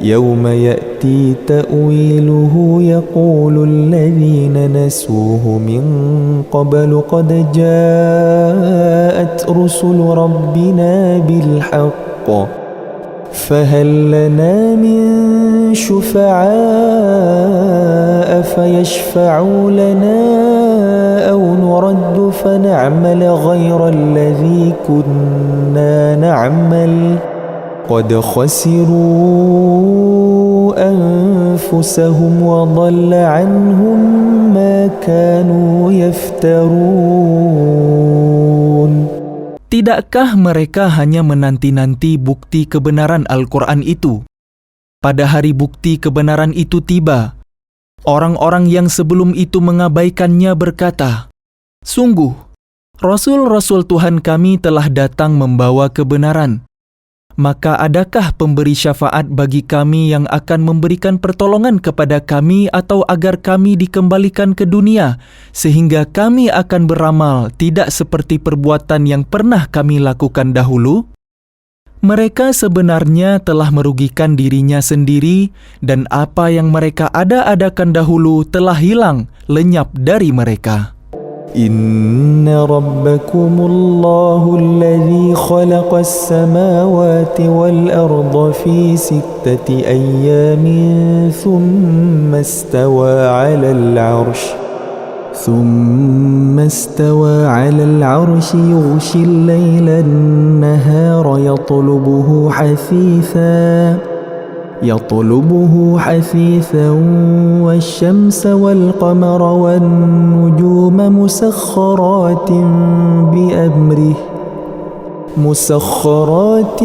يوم يأتي تأويله يقول الذين نسوه من قبل قد جاءت رسل ربنا بالحق فهل لنا من شفعاء فيشفعوا لنا أو نرد فنعمل غير الذي كنا نعمل قد خسروا أنفسهم وضل عنهم ما كانوا يفترون. Tidakkah mereka hanya menanti-nanti bukti kebenaran Al-Quran itu? Pada hari bukti kebenaran itu tiba, orang-orang yang sebelum itu mengabaikannya berkata, "Sungguh, Rasul-rasul Tuhan kami telah datang membawa kebenaran. Maka adakah pemberi syafaat bagi kami yang akan memberikan pertolongan kepada kami atau agar kami dikembalikan ke dunia sehingga kami akan beramal tidak seperti perbuatan yang pernah kami lakukan dahulu? Mereka sebenarnya telah merugikan dirinya sendiri dan apa yang mereka ada-adakan dahulu telah hilang, lenyap dari mereka. إن ربكم الله الذي خلق السماوات والأرض في 6 أيام ثم استوى على العرش يغشي الليل النهار يطلبه حثيثا والشمس والقمر والنجوم مسخرات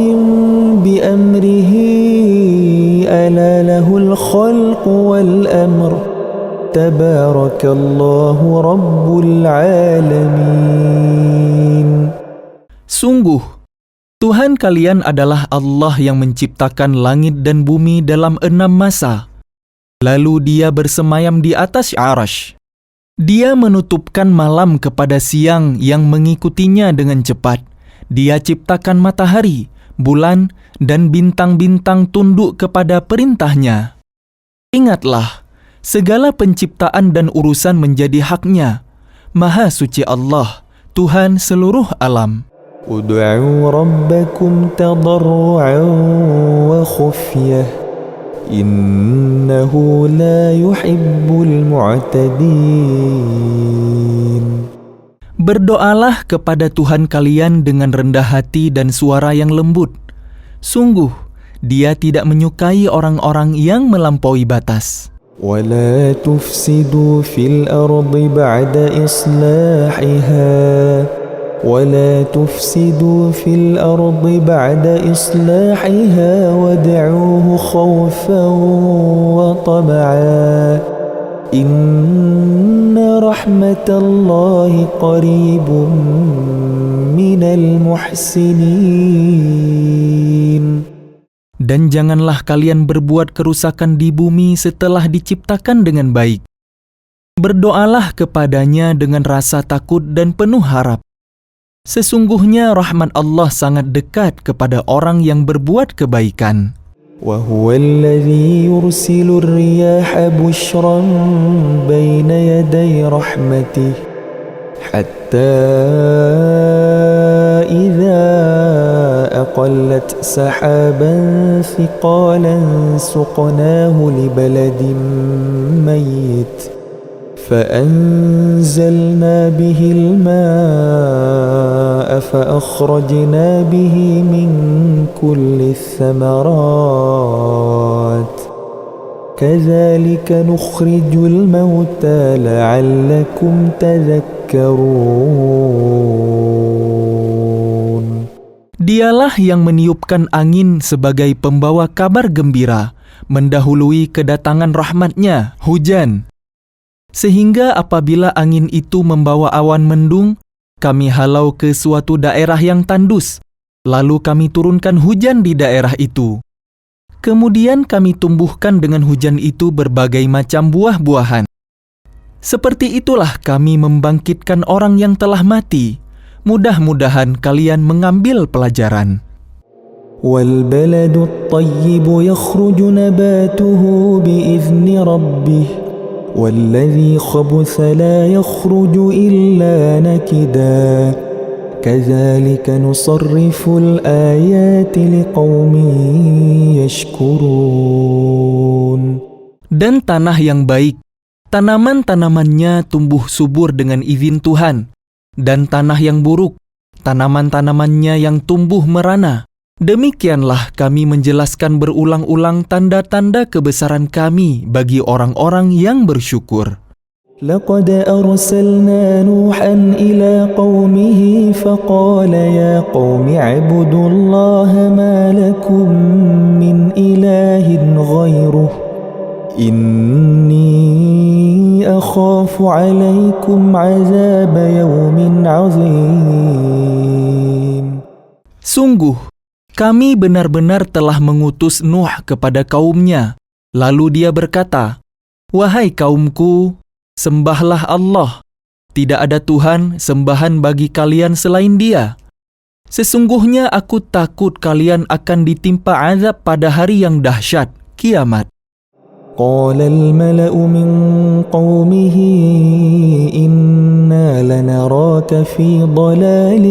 بأمره ألا له الخلق والأمر تبارك الله رب العالمين. Sungguh, Tuhan kalian adalah Allah yang menciptakan langit dan bumi dalam 6 masa. Lalu Dia bersemayam di atas Arasy. Dia menutupkan malam kepada siang yang mengikutinya dengan cepat. Dia ciptakan matahari, bulan, dan bintang-bintang tunduk kepada perintahnya. Ingatlah, segala penciptaan dan urusan menjadi haknya. Maha suci Allah, Tuhan seluruh alam. ادعوا ربكم تضرعا وخفية إنه لا يحب المعتدين. Berdoalah kepada Tuhan kalian dengan rendah hati dan suara yang lembut. Sungguh, Dia tidak menyukai orang-orang yang melampaui batas. ولا تفسدوا في الأرض بعد إصلاحها وادعوه خوفا وطمعا إن رحمة الله قريب من المحسنين. Dan janganlah kalian berbuat kerusakan di bumi setelah diciptakan dengan baik. Berdoalah kepadanya dengan rasa takut dan penuh harap. Sesungguhnya rahmat Allah sangat dekat kepada orang yang berbuat kebaikan. وهو الذي يرسل الرياح بشرا بين يدي رحمته حتى إذا أقلت سحابا ثقالا سقناه لبلد ميت فأنزلنا به الماء فأخرجنا به من كل الثمرات كذلك نخرج الموتى لعلكم تذكرون. Dialah yang meniupkan angin sebagai pembawa kabar gembira, mendahului kedatangan rahmat-Nya, hujan. Sehingga apabila angin itu membawa awan mendung, kami halau ke suatu daerah yang tandus, lalu kami turunkan hujan di daerah itu. Kemudian kami tumbuhkan dengan hujan itu berbagai macam buah-buahan. Seperti itulah kami membangkitkan orang yang telah mati. Mudah-mudahan kalian mengambil pelajaran. وَالْبَلَدُ الطَّيِّبُ يَخْرُجُ نَبَاتُهُ بِإِذْنِ رَبِّهِ والذي خبث لا يخرج إلا نكدا كذلك نصرف الآيات لقوم يشكرون. Dan tanah yang baik, tanaman-tanamannya tumbuh subur dengan izin Tuhan, dan tanah yang buruk, tanaman-tanamannya yang tumbuh merana. Demikianlah kami menjelaskan berulang-ulang tanda-tanda kebesaran kami bagi orang-orang yang bersyukur. لقد أرسلنا نوحا إلى قومه فقال يا قوم اعبدوا الله ما لكم من إله غيره إني أخاف عليكم عذاب يوم عظيم. Sungguh, kami benar-benar telah mengutus Nuh kepada kaumnya. Lalu dia berkata, "Wahai kaumku, sembahlah Allah. Tidak ada Tuhan sembahan bagi kalian selain Dia. Sesungguhnya aku takut kalian akan ditimpa azab pada hari yang dahsyat, kiamat." قال الملأ من قومه إنا لنراك في ضلال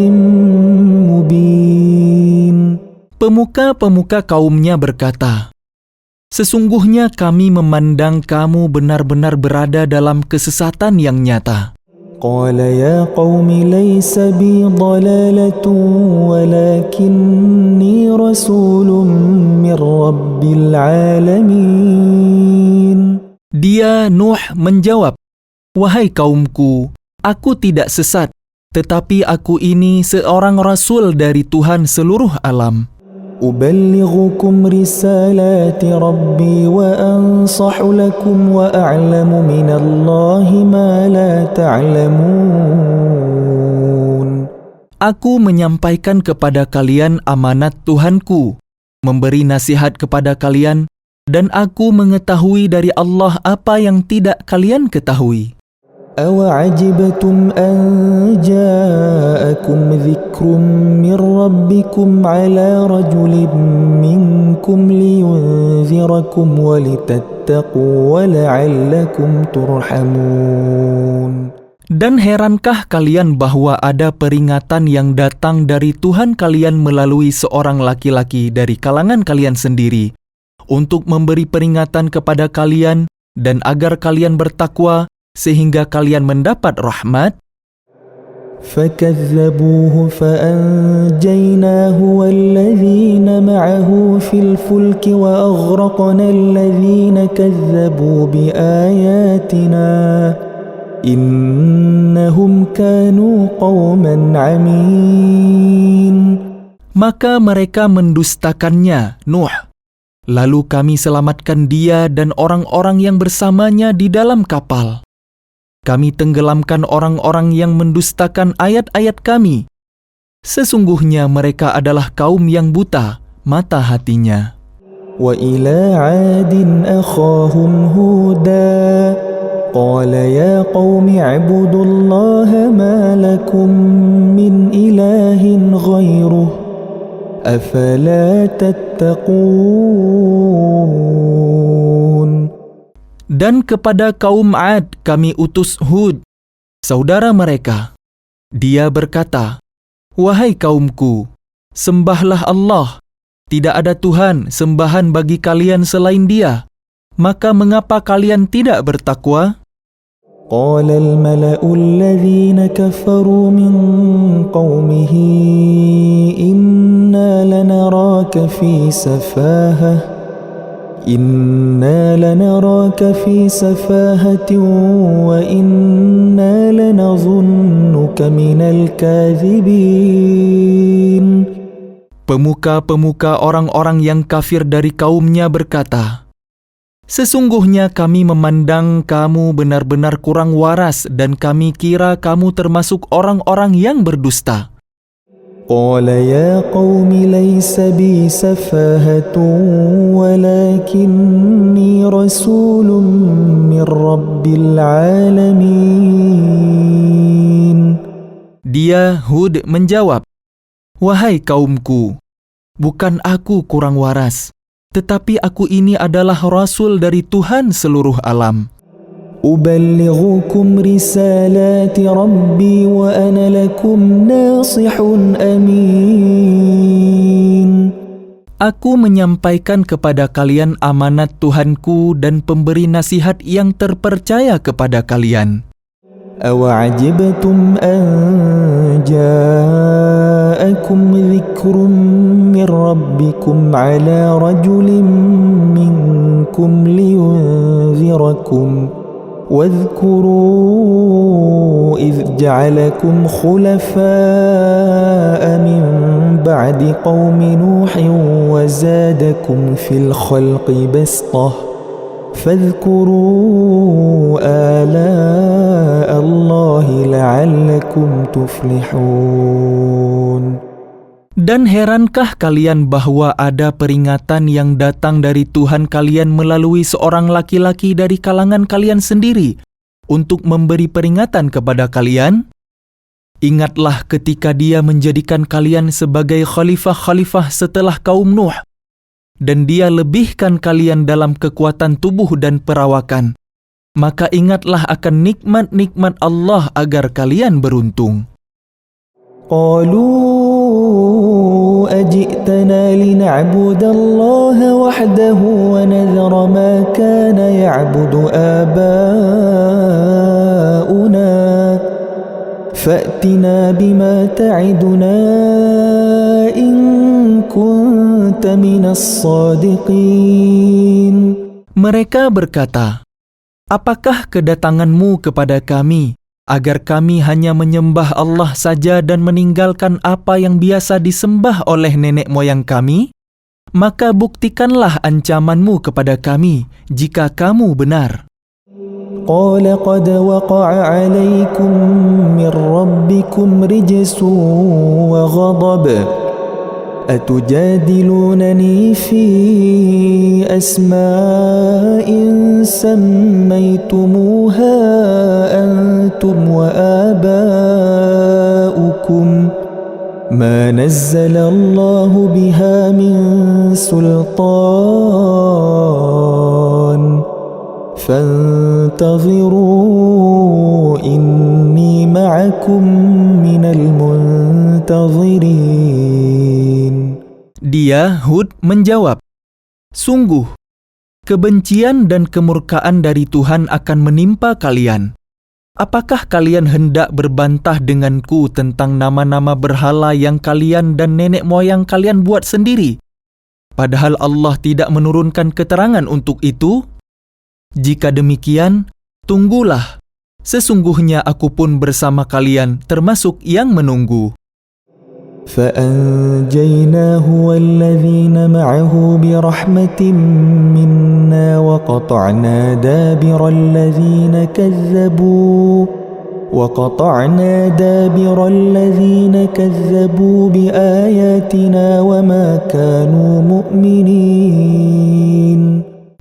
مبين. Pemuka-pemuka kaumnya berkata, "Sesungguhnya kami memandang kamu benar-benar berada dalam kesesatan yang nyata." قال يا قوم ليس بي ضلالة ولكني رسول من رب العالمين. Dia, Nuh, menjawab, "Wahai kaumku, aku tidak sesat, tetapi aku ini seorang rasul dari Tuhan seluruh alam. أبلغكم رسالات ربي وأنصح لكم وأعلم من الله ما لا تعلمون. Aku menyampaikan kepada kalian amanat Tuhanku, memberi nasihat kepada kalian, dan aku mengetahui dari Allah apa yang tidak kalian ketahui. أَوَعَجِبْتُمْ أَنْ جَاءَكُمْ ذِكْرٌ مِّنْ رَبِّكُمْ عَلَى رَجُلٍ مِّنْكُمْ لِيُنْذِرَكُمْ وَلِتَتَّقُوا وَلَعَلَّكُمْ تُرْحَمُونَ. Dan herankah kalian bahwa ada peringatan yang datang dari Tuhan kalian melalui seorang laki-laki dari kalangan kalian sendiri, untuk memberi peringatan kepada kalian dan agar kalian bertakwa, sehingga kalian mendapat rahmat? فَكَذَّبُوهُ فَأَنْجَيْنَاهُ وَالَّذِينَ مَعَهُ فِي الْفُلْكِ وَأَغْرَقْنَا الَّذِينَ كَذَّبُوا بِآيَاتِنَا إِنَّهُمْ كَانُوا قَوْمًا عَمِينَ. Maka mereka mendustakannya, Nuh. Lalu kami selamatkan dia dan orang-orang yang bersamanya di dalam kapal. Kami tenggelamkan orang-orang yang mendustakan ayat-ayat kami. Sesungguhnya mereka adalah kaum yang buta mata hatinya. وَإِلَى عَادٍ أَخَاهُمْ هُودًا قَالَ يَا قَوْمِ اعْبُدُوا اللَّهَ مَا لَكُمْ مِنْ إِلَٰهٍ غَيْرُهُ أَفَلَا تَتَّقُونَ. Dan kepada kaum Ad kami utus Hud, saudara mereka. Dia berkata, "Wahai kaumku, sembahlah Allah. Tidak ada Tuhan sembahan bagi kalian selain Dia. Maka mengapa kalian tidak bertakwa?" قال الملأ الذين كفروا من قومه إنا لنراك في سفاهة وإنا لنظنك من الكاذبين. Pemuka-pemuka orang-orang yang kafir dari kaumnya berkata, "Sesungguhnya kami memandang kamu benar-benar kurang waras dan kami kira kamu termasuk orang-orang yang berdusta." قال يا قوم ليس بي سفاهة ولكني رسول من رب العالمين. Dia, Hud, menjawab, "Wahai kaumku, bukan aku kurang waras, tetapi aku ini adalah rasul dari Tuhan seluruh alam. أبلغكم رسالات ربي وأنا لكم ناصح أمين. Aku menyampaikan kepada kalian amanat Tuhanku dan pemberi nasihat yang terpercaya kepada kalian. أَوَعَجِبْتُمْ أَنْ جَاءَكُمْ ذِكْرٌ مِّنْ رَبِّكُمْ عَلَى رَجُلٍ مِّنْكُمْ لِيُنْذِرَكُمْ واذكروا إذ جعلكم خلفاء من بعد قوم نوح وزادكم في الخلق بسطة فاذكروا آلاء الله لعلكم تفلحون. Dan herankah kalian bahwa ada peringatan yang datang dari Tuhan kalian melalui seorang laki-laki dari kalangan kalian sendiri untuk memberi peringatan kepada kalian? Ingatlah ketika dia menjadikan kalian sebagai khalifah-khalifah setelah kaum Nuh, dan dia lebihkan kalian dalam kekuatan tubuh dan perawakan. Maka ingatlah akan nikmat-nikmat Allah agar kalian beruntung. قالوا أجئتنا لنعبد الله وحده ونذر ما كان يعبد آباؤنا فأتنا بما تعدنا إن كنت من الصادقين. Mereka berkata, apakah kedatanganmu kepada kami agar kami hanya menyembah Allah saja dan meninggalkan apa yang biasa disembah oleh nenek moyang kami? Maka buktikanlah ancamanmu kepada kami jika kamu benar. قال قد وقع عليكم من ربكم رجس وغضب أتجادلونني في أسماء سميتموها أنتم وآباؤكم ما نزل الله بها من سلطان فانتظروا إني معكم من المنتظرين. Dia, Hud, menjawab, sungguh, kebencian dan kemurkaan dari Tuhan akan menimpa kalian. Apakah kalian hendak berbantah denganku tentang nama-nama berhala yang kalian dan nenek moyang kalian buat sendiri? Padahal Allah tidak menurunkan keterangan untuk itu? Jika demikian, tunggulah. Sesungguhnya aku pun bersama kalian, termasuk yang menunggu. فأنجيناه والذين معه برحمة منا وقطعنا دابر الذين كذبوا بآياتنا وما كانوا مؤمنين.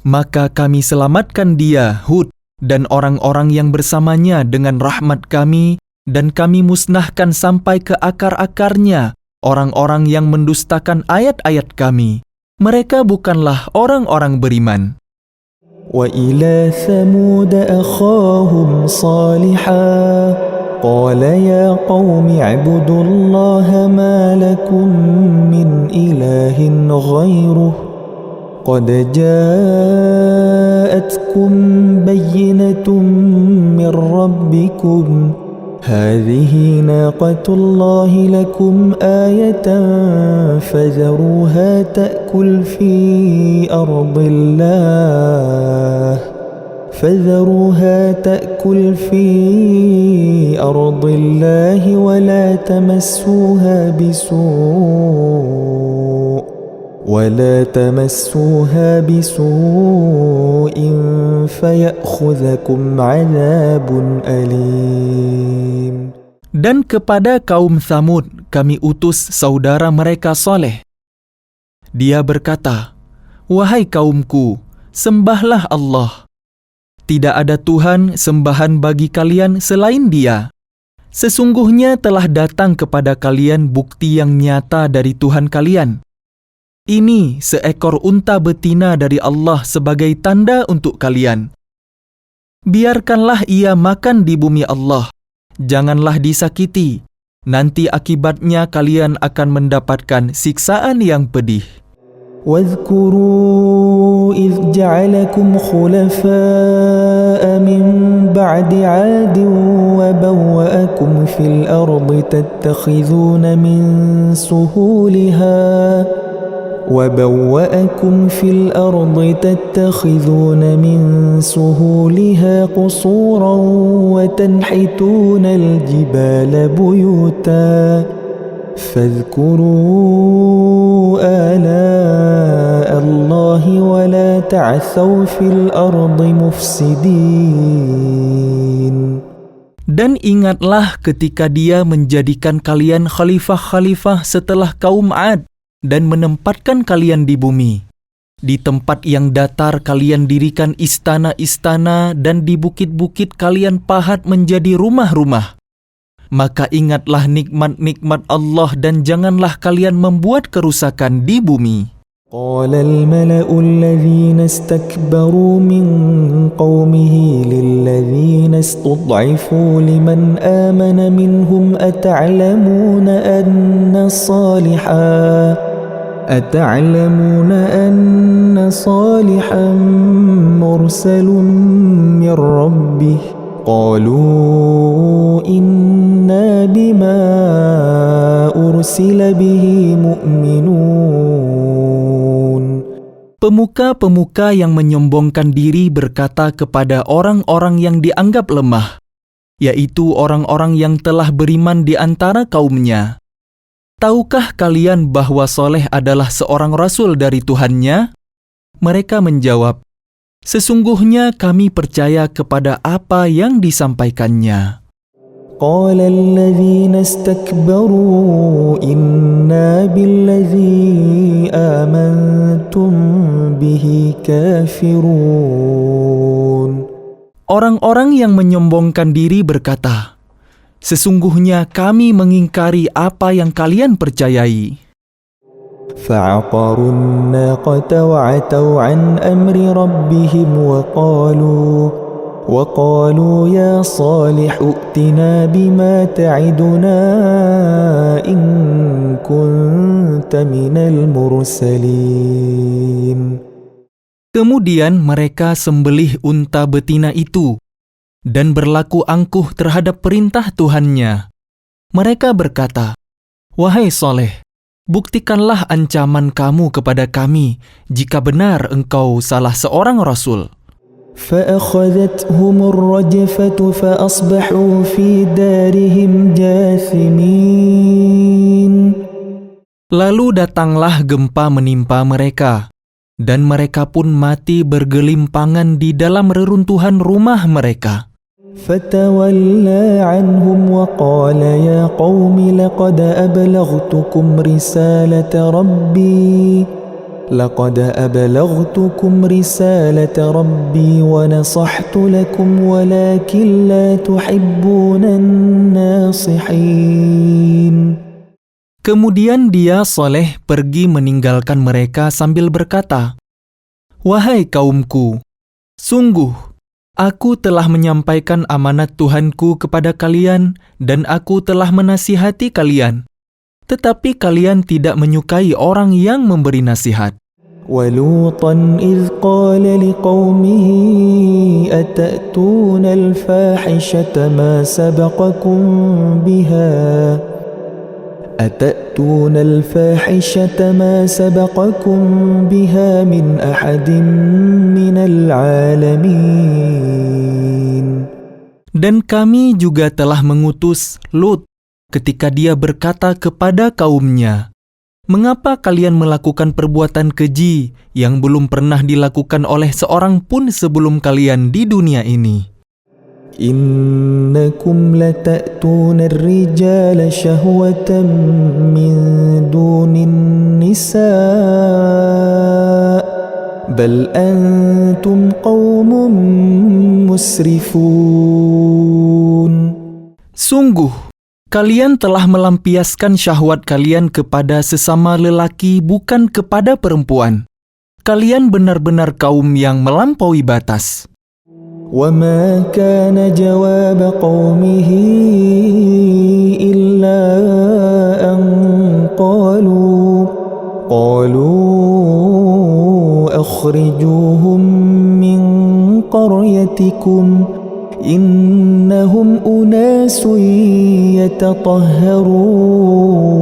Maka kami selamatkan dia, Hud, dan orang-orang yang bersamanya dengan rahmat kami, dan kami musnahkan sampai ke akar-akarnya orang-orang yang mendustakan ayat-ayat kami. Mereka bukanlah orang-orang beriman. وإلى ثمود أخاهم صالحا قال يا قوم اعبدوا الله ما لكم من إله غيره قد جاءتكم بينة من ربكم هذه ناقة الله لكم آية فذروها تأكل في أرض الله ولا تمسوها بسوء فيأخذكم عذاب أليم. Dan kepada kaum Tsamud kami utus saudara mereka Saleh. Dia berkata, wahai kaumku, sembahlah Allah. Tidak ada Tuhan sembahan bagi kalian selain Dia. Sesungguhnya telah datang kepada kalian bukti yang nyata dari Tuhan kalian. Ini seekor unta betina dari Allah sebagai tanda untuk kalian. Biarkanlah ia makan di bumi Allah. Janganlah disakiti. Nanti akibatnya kalian akan mendapatkan siksaan yang pedih. واذكروا إذ جعلكم خلفاء من بعد عاد وبوأكم في الأرض تتخذون من سهولها قصورا وتنحتون الجبال بيوتا فاذكروا آلاء الله ولا تعثوا في الأرض مفسدين. Dan ingatlah ketika Dia menjadikan kalian khalifah-khalifah setelah kaum Ad dan menempatkan kalian di bumi. Di tempat yang datar kalian dirikan istana-istana dan di bukit-bukit kalian pahat menjadi rumah-rumah. Maka ingatlah nikmat-nikmat Allah dan janganlah kalian membuat kerusakan di bumi. قال الملأ الذين استكبروا من قومه للذين استضعفوا لمن آمن منهم أتعلمون أن صالحا مرسل من ربه قالوا إنا بما أرسل به مؤمنون. Pemuka-pemuka yang menyombongkan diri berkata kepada orang-orang yang dianggap lemah, yaitu orang-orang yang telah beriman di antara kaumnya, "Tahukah kalian bahwa Soleh adalah seorang rasul dari Tuhannya?" Mereka menjawab, "Sesungguhnya kami percaya kepada apa yang disampaikannya." قال الذين استكبروا إنا بالذي آمنتم به كافرون. Orang-orang yang menyombongkan diri berkata, "Sesungguhnya kami mengingkari apa yang kalian percayai." فعقروا الناقة وعتوا عن أمر ربهم وقالوا يا صالح ائتنا بما تعدنا إن كنت من المرسلين. Kemudian mereka sembelih unta betina itu dan berlaku angkuh terhadap perintah Tuhannya. Mereka berkata, "Wahai Soleh, buktikanlah ancaman kamu kepada kami jika benar engkau salah seorang rasul." فأخذتهم الرجفة فأصبحوا في دارهم جاثمين. Lalu datanglah gempa menimpa mereka, dan mereka pun mati bergelimpangan di dalam reruntuhan rumah mereka. فتولى عنهم وقال يا قوم لقد أبلغتكم رسالة ربي ونصحت لكم ولكن لا تحبون الناصحين. Kemudian dia Soleh pergi meninggalkan mereka sambil berkata, "Wahai kaumku, sungguh aku telah menyampaikan amanat Tuhanku kepada kalian dan aku telah menasihati kalian. Tetapi kalian tidak menyukai orang yang memberi nasihat." وَلُوطًا إِذْ قَالَ لِقَوْمِهِ أَتَأْتُونَ الْفَاحِشَةَ مَا سَبَقَكُمْ بِهَا مِنْ أَحَدٍ مِنَ الْعَالَمِينَ. Dan kami juga telah mengutus Lut ketika dia berkata kepada kaumnya, "Mengapa kalian melakukan perbuatan keji yang belum pernah dilakukan oleh seorang pun sebelum kalian di dunia ini? إنكم لتأتون الرجال شهوة من دون النساء بل أنتم قوم مسرفون. Sungguh, kalian telah melampiaskan syahwat kalian kepada sesama lelaki bukan kepada perempuan. Kalian benar-benar kaum yang melampaui batas." وما كان جواب قومه إلا أن قالوا أخرجوهم من قريتكم إنهم أناس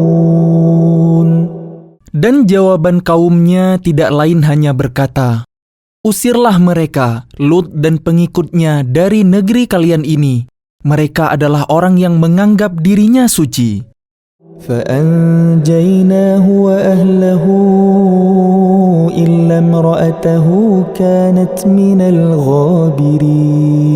يتطهرون. Dan jawaban kaumnya tidak lain hanya berkata, "Usirlah mereka, Lut dan pengikutnya dari negeri kalian ini. Mereka adalah orang yang menganggap dirinya suci." فأنجيناه وأهله إلا امرأته كانت من الغابرين.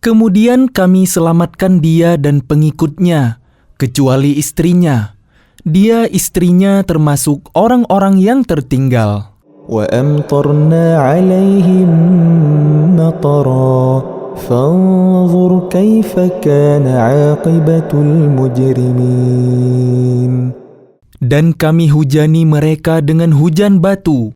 Kemudian kami selamatkan dia dan pengikutnya, kecuali istrinya. Dia istrinya termasuk orang-orang yang tertinggal. وأمطرنا عليهم مطرا فانظر كيف كان عاقبة المجرمين. Dan kami hujani mereka dengan hujan batu.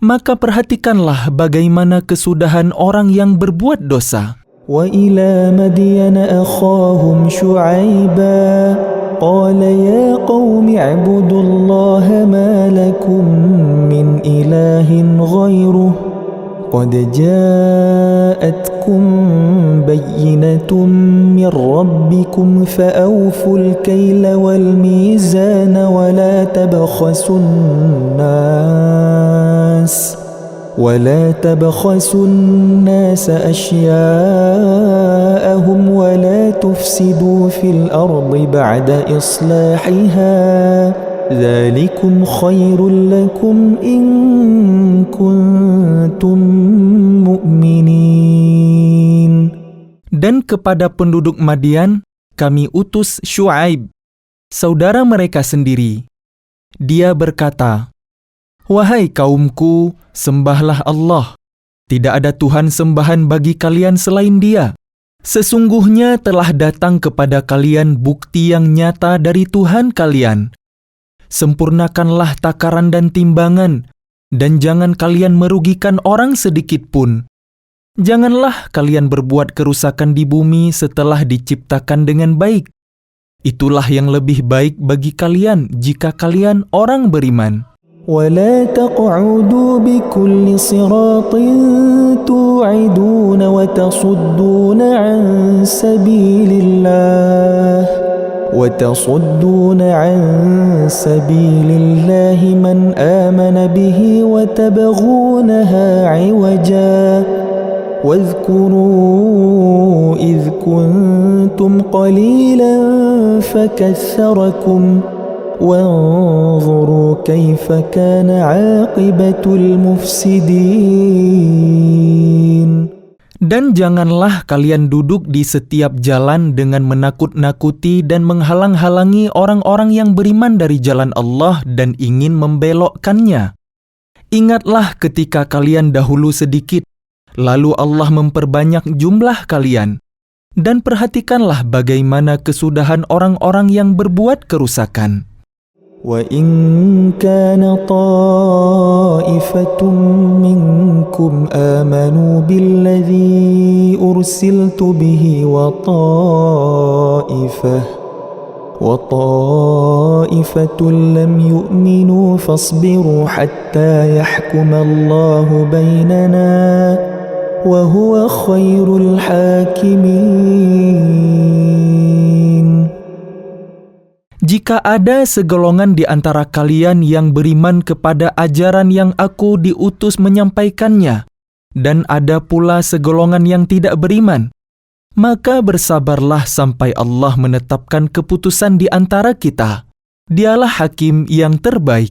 Maka perhatikanlah bagaimana kesudahan orang yang berbuat dosa. وإلى مدين أخاهم شعيبا قال يا قوم اعبدوا الله ما لكم من إله غيره قد جاءتكم بينة من ربكم فأوفوا الكيل والميزان ولا تبخسوا الناس أشياءهم ولا تفسدوا في الأرض بعد إصلاحها ذلكم خير لكم إن كنتم مؤمنين. Dan kepada penduduk Madian kami utus Syuaib, saudara mereka sendiri. Dia berkata, "Wahai kaumku, sembahlah Allah. Tidak ada Tuhan sembahan bagi kalian selain Dia. Sesungguhnya telah datang kepada kalian bukti yang nyata dari Tuhan kalian. Sempurnakanlah takaran dan timbangan, dan jangan kalian merugikan orang sedikit pun. Janganlah kalian berbuat kerusakan di bumi setelah diciptakan dengan baik. Itulah yang lebih baik bagi kalian jika kalian orang beriman. ولا تقعدوا بكل صراط توعدون وتصدون عن سبيل الله من آمن به وتبغونها عوجا واذكروا إذ كنتم قليلا فكثركم وانظروا كيف كان عاقبة المفسدين. Dan janganlah kalian duduk di setiap jalan dengan menakut-nakuti dan menghalang-halangi orang-orang yang beriman dari jalan Allah dan ingin membelokkannya. Ingatlah ketika kalian dahulu sedikit, lalu Allah memperbanyak jumlah kalian. Dan perhatikanlah bagaimana kesudahan orang-orang yang berbuat kerusakan. وَإِنْ كَانَ طَائِفَةٌ مِّنْكُمْ آمَنُوا بِالَّذِي أُرْسِلْتُ بِهِ وطائفة لم يؤمنوا فاصبروا حتى يحكم الله بيننا وهو خير الحاكمين. Jika ada segolongan di antara kalian yang beriman kepada ajaran yang aku diutus menyampaikannya, dan ada pula segolongan yang tidak beriman, maka bersabarlah sampai Allah menetapkan keputusan di antara kita. Dialah hakim yang terbaik.